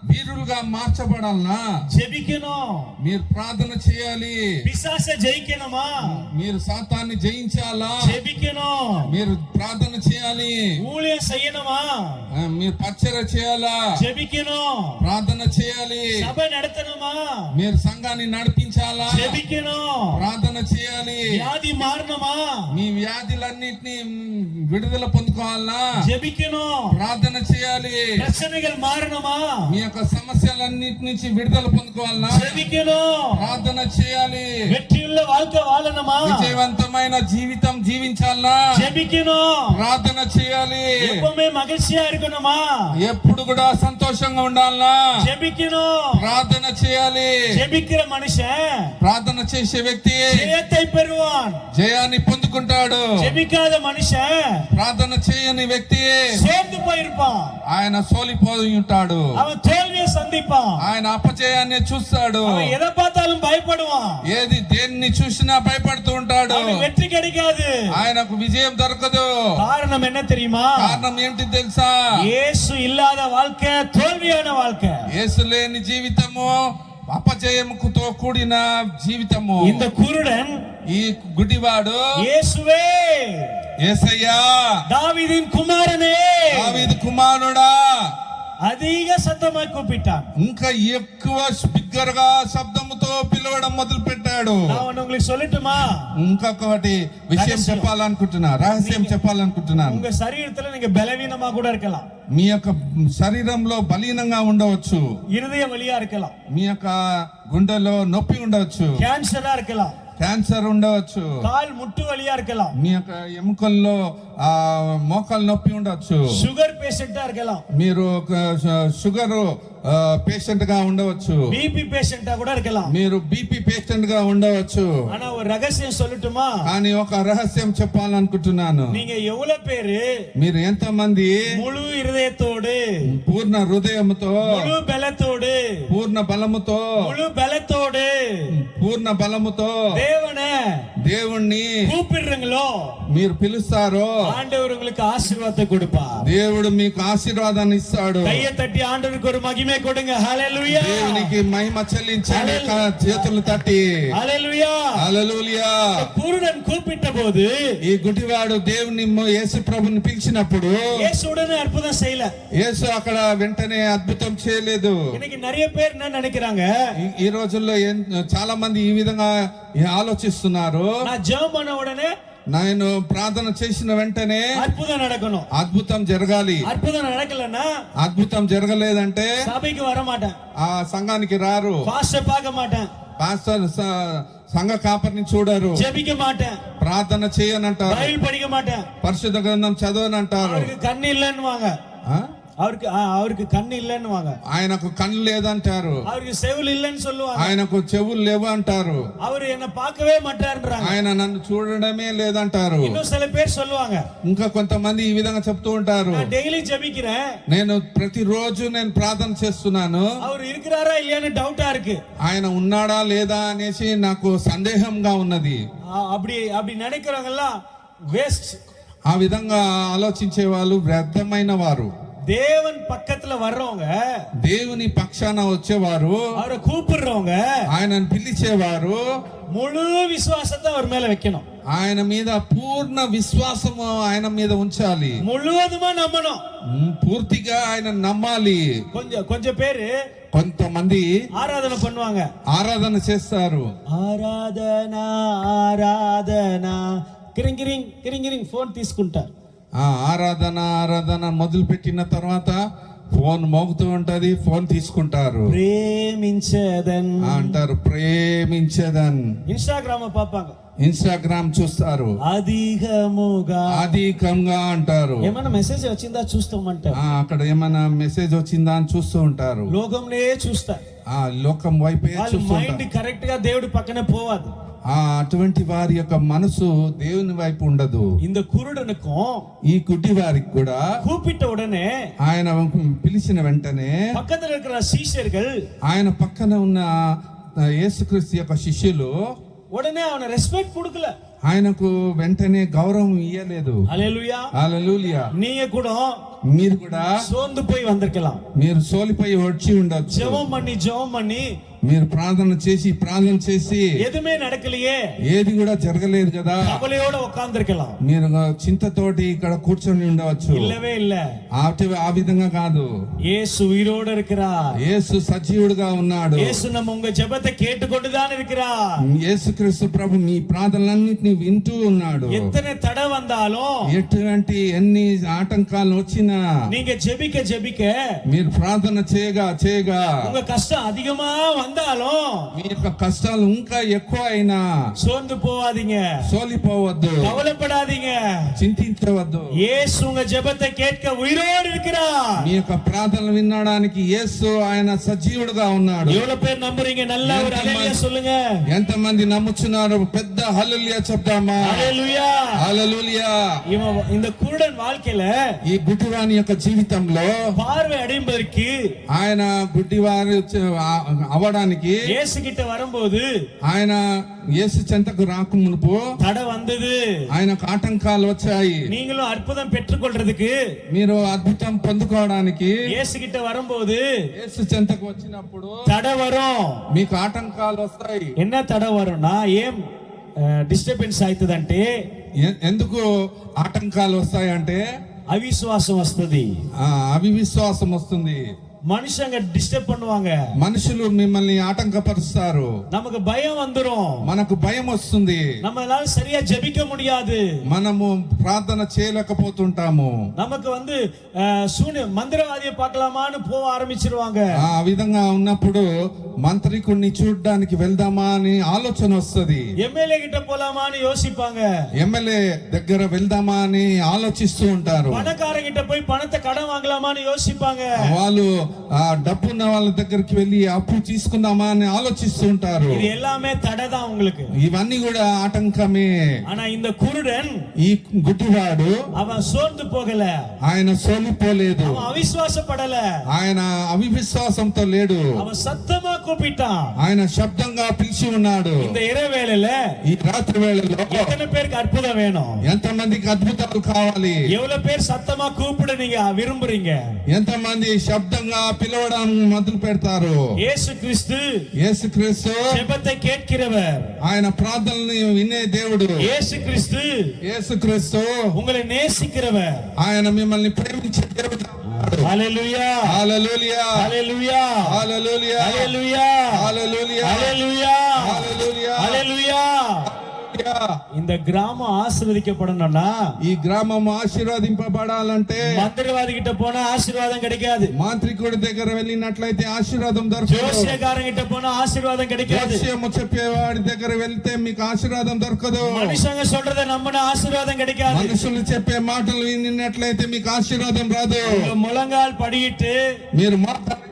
Speaker 1: వీరులుగా మార్చబడాలనా?
Speaker 2: ஜெபிக்கணும்,
Speaker 1: మీరు ప్రార్థన చేయాలి.
Speaker 2: பிசாசை ஜெயிக்கணுமா?
Speaker 1: మీరు సాతాన్ని జయించాలా?
Speaker 2: ஜெபிக்கணும்.
Speaker 1: మీరు ప్రార్థన చేయాలి.
Speaker 2: ஊழியம் செய்யணுமா?
Speaker 1: మీరు పరిచర్య చేయాలా?
Speaker 2: ஜெபிக்கணும்.
Speaker 1: ప్రార్థన చేయాలి.
Speaker 2: சபை நடத்தணுமா?
Speaker 1: మీరు సంఘాన్ని నడిపించాలా?
Speaker 2: ஜெபிக்கணும்.
Speaker 1: ప్రార్థన చేయాలి.
Speaker 2: வியாதி மாறணுமா?
Speaker 1: మీ వ్యాధులన్నిటిని విడుదల పొందుకోవాలనా?
Speaker 2: ஜெபிக்கணும்.
Speaker 1: ప్రార్థన చేయాలి.
Speaker 2: பிரச்சனைகள் மாறணுமா?
Speaker 1: మీ యొక్క సమస్యలన్నిటి నుంచి విడుదల పొందుకోవాలనా?
Speaker 2: ஜெபிக்கணும்.
Speaker 1: ప్రార్థన చేయాలి.
Speaker 2: வெற்றியுள்ள வாழ்க்கை வாழணுமா?
Speaker 1: విజయవంతమైన జీవితం జీవించాలనా?
Speaker 2: ஜெபிக்கணும்.
Speaker 1: ప్రార్థన చేయాలి.
Speaker 2: எப்பவுமே மகிழ்ச்சியா இருக்கணுமா?
Speaker 1: ఎప్పుడు కూడా సంతోషంగా ఉండాలనా?
Speaker 2: ஜெபிக்கணும்.
Speaker 1: ప్రార్థన చేయాలి.
Speaker 2: ஜெபிக்கிற மனுஷன்
Speaker 1: ప్రార్థన చేసే వ్యక్తి
Speaker 2: ஜெயத்தை பெறுவான்.
Speaker 1: జయాన్ని పొందుకుంటాడు.
Speaker 2: ஜெபிக்காத மனுஷன்
Speaker 1: ప్రార్థన చేయని వ్యక్తి
Speaker 2: சோர்ந்து போயிருப்பான்.
Speaker 1: ఆయన సోలిపోయి ఉంటాడు.
Speaker 2: அவன் தோல்வியை சந்திப்பான்.
Speaker 1: ఆయన అపజయాన్ని చూస్తాడు.
Speaker 2: அவன் எதை பார்த்தாலும் பயப்படுவான்.
Speaker 1: ఏది దేన్ని చూసినా భయపడుతూ ఉంటాడు.
Speaker 2: அவனுக்கு வெற்றி கிடைக்காது.
Speaker 1: ఆయనకు విజయం దొరకదు.
Speaker 2: காரணம் என்ன தெரியுமா?
Speaker 1: కారణం ఏంటి తెలుసా?
Speaker 2: இயேசு இல்லாத வாழ்க்கை தோல்வியான வாழ்க்கை.
Speaker 1: యేసు లేని జీవితము అపజయముతో కూడిన జీవితము.
Speaker 2: இந்த குருடன்
Speaker 1: ఈ గుడివాడు
Speaker 2: இயேசுவே,
Speaker 1: యేసయ్యా,
Speaker 2: தாவீதின் குமாரனே,
Speaker 1: దావీదు కుమారుడా
Speaker 2: அதிக சத்தமாய் கூப்பிட்டான்.
Speaker 1: ఇంకా ఎక్కువ బిగ్గరగా శబ్దముతో పిలవడం మొదలు పెట్టాడు.
Speaker 2: நான் உங்களுக்கு சொல்லட்டுமா?
Speaker 1: ఇంకొకటి విషయం
Speaker 2: రహస్యం.
Speaker 1: చెప్పాలనుకుంటున్నా, రహస్యం చెప్పాలనుకుంటున్నాను.
Speaker 2: உங்க சரீரத்துல நீங்க பலவீனமா கூட இருக்கலாம்,
Speaker 1: మీ యొక్క శరీరంలో బలీనంగా ఉండవచ్చు,
Speaker 2: இருதய வலியா இருக்கலாம்,
Speaker 1: మీ యొక్క గుండెలో నొప్పి ఉండవచ్చు,
Speaker 2: கேன்சரா இருக்கலாம்,
Speaker 1: క్యాన్సర్ ఉండవచ్చు,
Speaker 2: கால் முட்டு வலியா இருக்கலாம்,
Speaker 1: మీ యొక్క ఎముకల్లో మోకాలు నొప్పి ఉండవచ్చు,
Speaker 2: சுகர் பேஷண்டா இருக்கலாம்,
Speaker 1: మీరు షుగర్ పేషెంట్ గా ఉండవచ్చు,
Speaker 2: பிபி பேஷண்டா கூட இருக்கலாம்.
Speaker 1: మీరు బీపీ పేషెంట్ గా ఉండవచ్చు.
Speaker 2: ஆனா ஒரு ரகசியம் சொல்லட்டுமா?
Speaker 1: కానీ ఒక రహస్యం చెప్పాలనుకుంటున్నాను.
Speaker 2: நீங்க எவ்வளவு பேரு
Speaker 1: మీరు ఎంత మంది
Speaker 2: முழு இருதயத்தோடு,
Speaker 1: పూర్ణ హృదయముతో,
Speaker 2: முழு பலத்தோடு,
Speaker 1: పూర్ణ బలముతో,
Speaker 2: முழு பலத்தோடு,
Speaker 1: పూర్ణ పూర్ణ బలముతో
Speaker 2: தேவனை
Speaker 1: దేవుణ్ణి
Speaker 2: கூப்பிடுறீங்களோ
Speaker 1: మీరు పిలుస్తారో
Speaker 2: ஆண்டவர் உங்களுக்கு ஆசீர்வாதத்தை கொடுப்பார்.
Speaker 1: దేవుడు మీకు ఆశీర్వాదాన్ని ఇస్తాడు.
Speaker 2: கையை தட்டி ஆண்டவருக்கு ஒரு மகிமை கொடுங்க. ஹalleluya.
Speaker 1: దేవునికి మహిమ చెల్లించండి. చేతులు తట్టి
Speaker 2: ஹalleluya.
Speaker 1: హల్లెలూయా.
Speaker 2: కురుడన్ கூப்பிட்டபோது
Speaker 1: ఈ గుడ్డివాడు దేవుని యేసు ప్రభుని పిలిచినప్పుడు
Speaker 2: యేసు உடனே అద్భుతం செய்யல.
Speaker 1: యేసు అక్కడ వెంటనే అద్భుతం చేయలేదు.
Speaker 2: இன்னைக்கு நிறைய பேர் என்ன நினைக்கிறாங்க,
Speaker 1: ఈ రోజుల్లో చాలా మంది ఈ విధంగా ఆలోచిస్తున్నారు.
Speaker 2: నా జెబం பண்ண உடனே
Speaker 1: నేను ప్రార్థన చేసిన వెంటనే
Speaker 2: అద్భుతం நடக்கணும்,
Speaker 1: అద్భుతం జరగాలి.
Speaker 2: అద్భుతం நடக்கலன்னா
Speaker 1: అద్భుతం జరగలేదంటే
Speaker 2: సభకి వర మాటేன்,
Speaker 1: ఆ సంఘానికి రారు,
Speaker 2: పాస్టర్ பார்க்க மாட்டேன்,
Speaker 1: పాస్టర్ సంఘ కాపరిని చూడరు,
Speaker 2: ஜெபிக்க மாட்டேன்,
Speaker 1: ప్రార్థన చేయనంటారు,
Speaker 2: బైబిల్ படிக்க மாட்டேன்,
Speaker 1: పరిశుద్ధ గ్రంథం చదవనంటారు.
Speaker 2: அவருக்கு கண்ணு இல்லன்னுவாங்க, அவருக்கு கண்ணு இல்லன்னுவாங்க,
Speaker 1: ఆయనకు కళ్ళు లేదంటారు,
Speaker 2: அவருக்கு செవులు இல்லன்னு சொல்லுவாங்க,
Speaker 1: ఆయనకు చెవులు లేవు అంటారు,
Speaker 2: அவர் என்ன பார்க்கவே மாட்டாருன்றாங்க.
Speaker 1: ఆయన నన్ను చూడడమే లేదంటారు.
Speaker 2: இன்னும் சில பேர் சொல்லுவாங்க,
Speaker 1: ఇంకా కొంతమంది ఈ విధంగా చెప్తూ ఉంటారు,
Speaker 2: நான் டெய்லி ஜெபிக்கிறேன்,
Speaker 1: నేను ప్రతిరోజు నేను ప్రార్థన చేస్తున్నాను,
Speaker 2: அவர் இருக்கிறாரா இல்லையான்னு டவுட்டா இருக்கு,
Speaker 1: ఆయన ఉన్నాడా లేదా అనేసి నాకు సందేహంగా ఉన్నది.
Speaker 2: அப்படி நினைக்கிறவங்க எல்லாம் வேஸ்ட்.
Speaker 1: ఆ విధంగా ఆలోచించే వాళ్ళు వ్యర్థమైన వారు.
Speaker 2: தேவன் பக்கத்துல வர்றவங்க,
Speaker 1: దేవుని పక్షాన వచ్చేవారు,
Speaker 2: அவரை கூப்பிடுறவங்க
Speaker 1: ఆయనను పిలిచేవారు
Speaker 2: முழு விசுவாசத்தை அவர் மேல வைக்கணும்,
Speaker 1: ఆయన మీద పూర్ణ విశ్వాసము ఆయన మీద ఉంచాలి,
Speaker 2: முழுவதுமா நம்பணும்,
Speaker 1: పూర్తిగా ఆయన నమ్మాలి.
Speaker 2: கொஞ்சம் பேரு
Speaker 1: కొంతమంది
Speaker 2: ఆరాధన பண்ணுவாங்க,
Speaker 1: ఆరాధన చేస్తారు,
Speaker 2: ఆరాధన ఆరాధన కిరింగ్ కిరింగ్ కిరింగ్ కిరింగ్ ఫోన్ తీసుకుంటారు,
Speaker 1: ఆరాధన మొదలు పెట్టిన తర్వాత ఫోన్ మోగుతూ ఉంటది, ఫోన్ తీసుకుంటారు,
Speaker 2: ప్రేమించదన్
Speaker 1: అంటారు, ప్రేమించదన్.
Speaker 2: ఇన్స్టాగ్రామ్ పాపాంగ,
Speaker 1: ఇన్స్టాగ్రామ్ చూస్తారు, అధికంగా అంటారు,
Speaker 2: ఏమైనా మెసేజ్ వచ్చిందా చూస్తామంటారు,
Speaker 1: అక్కడ ఏమైనా మెసేజ్ వచ్చిందా అని చూస్తూ ఉంటారు,
Speaker 2: లోకంనే చూస్తారు,
Speaker 1: లోకం వైపే చూస్తూ
Speaker 2: మైండ్ కరెక్ట్ గా దేవుడి పక్కనే పోవాలి.
Speaker 1: అటువంటి వారి యొక్క మనసు దేవుని వైపు ఉండదు.
Speaker 2: இந்த குருடனுக்கும்
Speaker 1: ఈ గుడ్డి వారికి కూడా
Speaker 2: கூப்பிட்ட உடனே
Speaker 1: ఆయన పిలిచిన వెంటనే
Speaker 2: పక్కన இருக்கிற శిష్యులు
Speaker 1: ఆయన పక్కన ఉన్న యేసుక్రీస్తు యొక్క శిష్యులు
Speaker 2: உடனே அவனை ரெஸ்பெக்ட் கொடுக்கல,
Speaker 1: ఆయనకు వెంటనే గౌరవం ఇయ్యలేదు.
Speaker 2: హల్లెలూయా.
Speaker 1: హల్లెలూయా.
Speaker 2: நீங்க கூட
Speaker 1: మీరు కూడా
Speaker 2: సోందు పోయి வந்திருக்கலாம்,
Speaker 1: మీరు సోలిపోయి వచ్చి ఉండొచ్చు,
Speaker 2: జెబం பண்ணி
Speaker 1: మీరు ప్రార్థన చేసి
Speaker 2: ఎదుమే నడకలియే,
Speaker 1: ఏది కూడా జరగలేదు కదా,
Speaker 2: కవలయోడ ఉట్కార్ந்திருக்கலாம்,
Speaker 1: మీరు చింతతోటి ఇక్కడ కూర్చొని ఉండవచ్చు.
Speaker 2: இல்லவே இல்ல,
Speaker 1: ఆ విధంగా కాదు.
Speaker 2: యేసు ఉయిరోడ இருக்கிறார்,
Speaker 1: యేసు సజీవుడుగా ఉన్నాడు,
Speaker 2: యేసు நம்ம உங்க ஜெபத்தை கேட்டுக்கொண்டுதான் இருக்கிறார்,
Speaker 1: యేసుక్రీస్తు ప్రభు మీ ప్రార్థనలన్నిటిని వింటూ ఉన్నాడు.
Speaker 2: ఎత్తనే తడ వందాலும்,
Speaker 1: ఎటువంటి ఎన్ని ఆటంకాలు వచ్చినా
Speaker 2: நீங்க ஜெபிக்க
Speaker 1: మీరు ప్రార్థన చేయగా
Speaker 2: உங்க கஷ்டம் அதிகமா வந்தாலும்
Speaker 1: మీ యొక్క కష్టాలు ఇంకా ఎక్కువ అయినా
Speaker 2: சோர்ந்து போவாதீங்க,
Speaker 1: సోలిపోవద్దు,
Speaker 2: கவலைப்படாதீங்க,
Speaker 1: చింతించవద్దు.
Speaker 2: యేసు உங்க ஜெபத்தை கேட்க உயிரோடு இருக்கிறார்.
Speaker 1: మీ యొక్క ప్రార్థనలు వినడానికి యేసు ఆయన సజీవుడుగా ఉన్నాడు.
Speaker 2: எவ்வளவு பேர் நம்புறீங்க? நல்ல ஒரு ஹalleluya சொல்லுங்க.
Speaker 1: ఎంతమంది నమ్ముచున్నారు? పెద్ద హల్లెలూయా చెప్దామా?
Speaker 2: హalleluya.
Speaker 1: హల్లెలూయా.
Speaker 2: இந்த குருடன் வாழ்க்கையில,
Speaker 1: ఈ గుడ్డివాని యొక్క జీవితంలో
Speaker 2: பார்வை அடையும்பதற்கு,
Speaker 1: ఆయన గుడ్డివారు అవడానికి
Speaker 2: యేసు கிட்ட வரும்போது,
Speaker 1: ఆయన యేసు చెంతకు రాక మునుపు
Speaker 2: తడ வந்தது,
Speaker 1: ఆయనకు ఆటంకాలు వచ్చాయి.
Speaker 2: நீங்களும் அற்புதம் பெற்றுக்கொள்றதுக்கு,
Speaker 1: మీరు అద్భుతం పొందుకోవడానికి
Speaker 2: యేసు கிட்ட வரும்போது
Speaker 1: యేసు చెంతకు వచ్చినప్పుడు
Speaker 2: తడ వரும்,
Speaker 1: మీకు ఆటంకాలు వస్తాయి.
Speaker 2: என்ன తడ வரும்னா, ఏం డిస్టర్బెన్స్ అవుతుందంటే,
Speaker 1: ఎందుకు ఆటంకాలు వస్తాయంటే
Speaker 2: అవిశ్వాసం వస్తుంది,
Speaker 1: అవిశ్వాసం వస్తుంది.
Speaker 2: మనుషంగా డిస్టర్బ్ பண்ணுவாங்க,
Speaker 1: మనుషులు మిమ్మల్ని ఆటంకపరుస్తారు,
Speaker 2: நமக்கு பயம் வந்துரும்,
Speaker 1: మనకు భయం వస్తుంది,
Speaker 2: நம்மளால சரியா ஜெபிக்க முடியாது,
Speaker 1: మనము ప్రార్థన చేయలేకపోతుంటాము,
Speaker 2: நமக்கு మందిరవాదిயை பார்க்கலாமான்னு పోవ ఆరంభించిరుவாங்க.
Speaker 1: ఆ విధంగా ఉన్నప్పుడు మంత్రికుడిని చూడడానికి వెళ్దామా అని ఆలోచన వస్తుంది,
Speaker 2: ఎమ్మెల్యే గిట్ట పోలామాன்னு యోசிப்பாங்க,
Speaker 1: ఎమ్మెల్యే దగ్గర వెళ్దామా అని ఆలోచిస్తూ ఉంటారు,
Speaker 2: పணக்காரங்கிட்ட போய் பணத்தை கடன் வாங்கலாமான்னு யோசிப்பாங்க,
Speaker 1: వాళ్ళు డబ్బు ఉన్న వాళ్ళ దగ్గరికి వెళ్ళి అప్పు తీసుకుందామా అని ఆలోచిస్తూ ఉంటారు.
Speaker 2: இது எல்லாமே தடைதான் உங்களுக்கு.
Speaker 1: ఇవన్నీ కూడా ఆటంకమే.
Speaker 2: ஆனா இந்த குருடன்,
Speaker 1: ఈ గుడ్డివాడు
Speaker 2: அவன் சோர்ந்து போகல,
Speaker 1: ఆయన సోలిపోలేదు,
Speaker 2: அவன் అవిశ్వాసపడల,
Speaker 1: ఆయన అవిశ్వాసంతో లేడు,
Speaker 2: அவன் சத்தமா கூப்பிட்டான்.
Speaker 1: ఆయన శబ్దంగా పిలిచి ఉన్నాడు.
Speaker 2: இந்த இரவேளையில
Speaker 1: ఈ రాత్రి వేళలో
Speaker 2: எத்தனை பேருக்கு அற்புதம் வேணும்?
Speaker 1: ఎంతమందికి అద్భుతాలు కావాలి?
Speaker 2: எவ்வளவு பேர் சத்தமா கூப்பிட நீங்க விரும்புறீங்க?
Speaker 1: ఎంతమంది శబ్దంగా పిలవడం మొదలు పెడతారు?
Speaker 2: இயேசு கிறிஸ்து
Speaker 1: యేసుక్రీస్తు
Speaker 2: ஜெபத்தை கேட்கிறவர்.
Speaker 1: ఆయన ప్రార్థనని వినే దేవుడు.
Speaker 2: இயேசு கிறிஸ்து
Speaker 1: యేసుక్రీస్తు
Speaker 2: உங்களை நேசிக்கிறவர்.
Speaker 1: ఆయన మిమ్మల్ని ప్రేమించే దేవుడు.
Speaker 2: హల్లెలూయా,
Speaker 1: హల్లెలూయా,
Speaker 2: హల్లెలూయా,
Speaker 1: హల్లెలూయా,
Speaker 2: హల్లెలూయా,
Speaker 1: హల్లెలూయా,
Speaker 2: హల్లెలూయా,
Speaker 1: హల్లెలూయా,
Speaker 2: హల్లెలూయా. இந்த கிராமம் ஆசீர்வதிக்கப்படணும்னா,
Speaker 1: ఈ గ్రామం ఆశీర్వదింపబడాలంటే
Speaker 2: மந்திரவாதி கிட்ட போனா ஆசீர்வாதம் கிடைக்காது,
Speaker 1: మాంత్రికుడి దగ్గర వెళ్ళినట్లయితే ఆశీర్వాదం దొరకదు,
Speaker 2: ஜோசியக்காரன் கிட்ட போனா ஆசீர்வாதம் கிடைக்காது,
Speaker 1: జోస్యము చెప్పేవాడి దగ్గర వెళ్తే మీకు ఆశీర్వాదం దొరకదు,
Speaker 2: மனுஷங்க சொல்றதை நம்பினா ஆசீர்வாதம் கிடைக்காது,
Speaker 1: మనుషులు చెప్పే మాటలు విన్నట్లయితే మీకు ఆశీర్వాదం రాదు.
Speaker 2: உங்க முழங்கால் படியிட்டு
Speaker 1: మీరు మాట్లాడితే,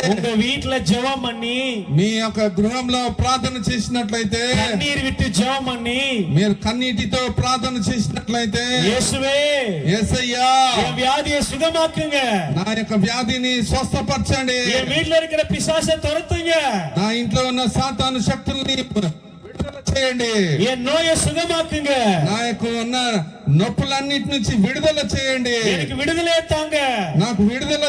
Speaker 2: உங்க வீட்டுல ஜெபம் பண்ணி,
Speaker 1: మీ యొక్క గృహంలో ప్రార్థన చేసినట్లయితే,
Speaker 2: கண்ணீர் விட்டு ஜெபம் பண்ணி,
Speaker 1: మీరు కన్నీటితో ప్రార్థన చేసినట్లయితే,
Speaker 2: இயேசுவே
Speaker 1: యేసయ్యా
Speaker 2: என் வியாதியை சுகமாக்குங்க,
Speaker 1: నా యొక్క వ్యాధిని స్వస్థపరచండి,
Speaker 2: என் வீட்டுல இருக்கிற பிசாசை துரத்துங்க,
Speaker 1: నా ఇంట్లో ఉన్న సాతాను శక్తుల్ని విడుదల చేయండి,
Speaker 2: என் நோயை சுகமாக்குங்க,
Speaker 1: నా యొక్క ఉన్న నొప్పులన్నిటి నుంచి విడుదల చేయండి,
Speaker 2: எனக்கு விடுதலை தாங்க.
Speaker 1: నాకు విడుదల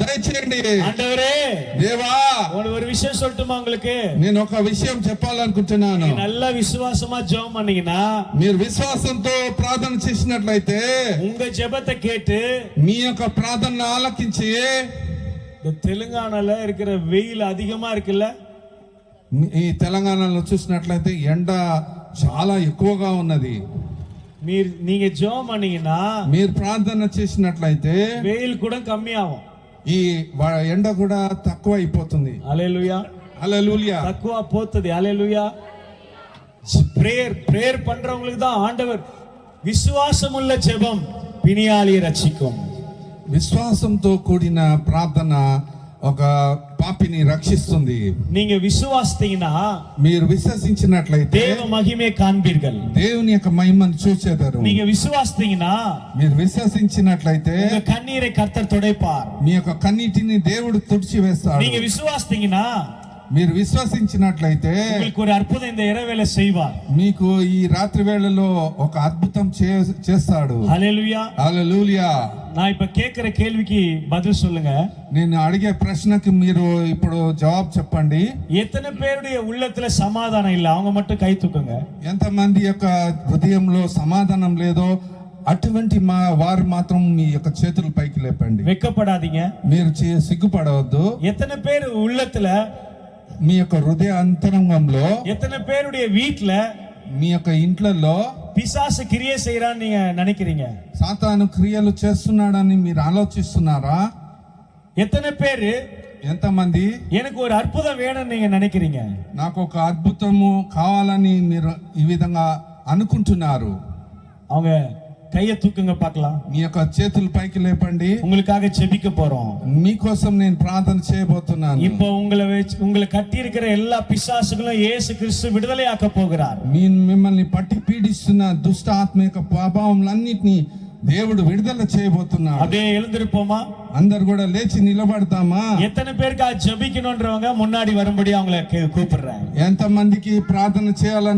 Speaker 1: దయచేయండి.
Speaker 2: ஆண்டவரே,
Speaker 1: దేవా
Speaker 2: ஒரு விஷயம் சொல்லட்டுமா உங்களுக்கு?
Speaker 1: నేను ఒక విషయం చెప్పాలనుకుంటున్నాను.
Speaker 2: நல்ல விசுவாசமா ஜெபம் பண்ணீங்கன்னா,
Speaker 1: మీరు విశ్వాసంతో ప్రార్థన చేసినట్లయితే,
Speaker 2: உங்க ஜெபத்தை கேட்டு
Speaker 1: మీ యొక్క ప్రార్థన ఆలకించి,
Speaker 2: இந்த தெலுங்கானால இருக்கிற வெயில் அதிகமா இருக்குல்ல,
Speaker 1: ఈ తెలంగాణలో చూసినట్లయితే ఎండ చాలా ఎక్కువగా ఉన్నది.
Speaker 2: நீங்க ஜெபம் பண்ணீங்கன்னா
Speaker 1: మీరు ప్రార్థన చేసినట్లయితే
Speaker 2: வெயில் கூட கம்மியாகும்.
Speaker 1: ఈ ఎండ కూడా తక్కువ అయిపోతుంది.
Speaker 2: హల్లెలూయా,
Speaker 1: హల్లెలూయా.
Speaker 2: తక్కువ పోతుంది. హల్లెలూయా. பிரேயர் பண்றவங்களுக்கு தான் ஆண்டவர் விசுவாசமுள்ள ஜெபம் பிணியாளியை ரட்சிக்கும்.
Speaker 1: విశ్వాసంతో కూడిన ప్రార్థన ఒక పాపిని రక్షిస్తుంది.
Speaker 2: நீங்க விசுவாசித்தீங்கன்னா,
Speaker 1: మీరు విశ్వసించినట్లయితే
Speaker 2: தேவ மகிமை காண்பீர்கள்.
Speaker 1: దేవుని యొక్క మహిమను చూచెదరు.
Speaker 2: நீங்க விசுவாசித்தீங்கன்னா,
Speaker 1: మీరు విశ్వసించినట్లయితే
Speaker 2: உங்க కన్నీரை కర్తర్ துடைப்பார்.
Speaker 1: మీ యొక్క కన్నీటిని దేవుడు తుడిచి వేస్తాడు.
Speaker 2: நீங்க విசுவாసిத்தீங்கன்னா,
Speaker 1: మీరు విశ్వసించినట్లయితే
Speaker 2: உங்களுக்கு ஒரு అద్భుతం இந்த இரவேளை செய்வார்.
Speaker 1: మీకు ఈ రాత్రి వేళలో ఒక అద్భుతం చేస్తాడు.
Speaker 2: హల్లెలూయా.
Speaker 1: హల్లెలూయా.
Speaker 2: நான் இப்ப கேக்குற கேள்விக்கு பதில் சொல்லுங்க.
Speaker 1: నేను అడిగే ప్రశ్నకి మీరు ఇప్పుడు జవాబు చెప్పండి.
Speaker 2: எத்தனை பேருடைய உள்ளத்துல సమాధానం இல்ல? அவங்க மட்டும் కై తూకంగ.
Speaker 1: ఎంతమంది యొక్క హృదయంలో సమాధానం లేదో అటువంటి వారు మాత్రం మీ యొక్క చేతులు పైకి లేపండి.
Speaker 2: వెక్కపడాదీங்க.
Speaker 1: మీరు సిగ్గుపడవద్దు.
Speaker 2: எத்தனை பேர் உள்ளத்துல,
Speaker 1: మీ యొక్క హృదయ అంతరంగంలో,
Speaker 2: எத்தனை பேருடைய வீட்ல
Speaker 1: మీ యొక్క ఇంట్లలో
Speaker 2: பிசாசு கிரியை செய்யறான்னு நீங்க நினைக்கிறீங்க?
Speaker 1: సాతాను క్రియలు చేస్తున్నాడని మీరు ఆలోచిస్తున్నారా?
Speaker 2: எத்தனை பேரு
Speaker 1: ఎంతమంది
Speaker 2: எனக்கு ஒரு అద్భుతం வேணும்னு நீங்க நினைக்கிறீங்க?
Speaker 1: నాకు ఒక అద్భుతము కావాలని మీరు ఈ విధంగా అనుకుంటున్నారు?
Speaker 2: அவங்க கையை தூக்குங்க பார்க்கலாம்.
Speaker 1: మీ యొక్క చేతులు పైకి లేపండి.
Speaker 2: உங்களுக்காக ஜெபிக்க போறோம்.
Speaker 1: మీకోసం నేను ప్రార్థన చేయబోతున్నాను.
Speaker 2: இப்போ உங்களை கட்டி இருக்கிற எல்லா பிசாசுகளும் இயேசு கிறிஸ்து விடுதலையாக்க போகிறார்.
Speaker 1: మిమ్మల్ని పట్టి పీడిస్తున్న దుష్ట ఆత్మ యొక్క ప్రభావములన్నిటిని దేవుడు విడుదల చేయబోతున్నాడు.
Speaker 2: அப்படியே எழுந்திருப்போமா?
Speaker 1: అందరు కూడా లేచి నిలబడతామా?
Speaker 2: எத்தனை பேருக்கு ஜெபிக்கணும்ன்றவங்க முன்னாடி வரும்படி அவங்களை கூப்பிடுறேன்.
Speaker 1: ఎంతమందికి ప్రార్థన చేయాలని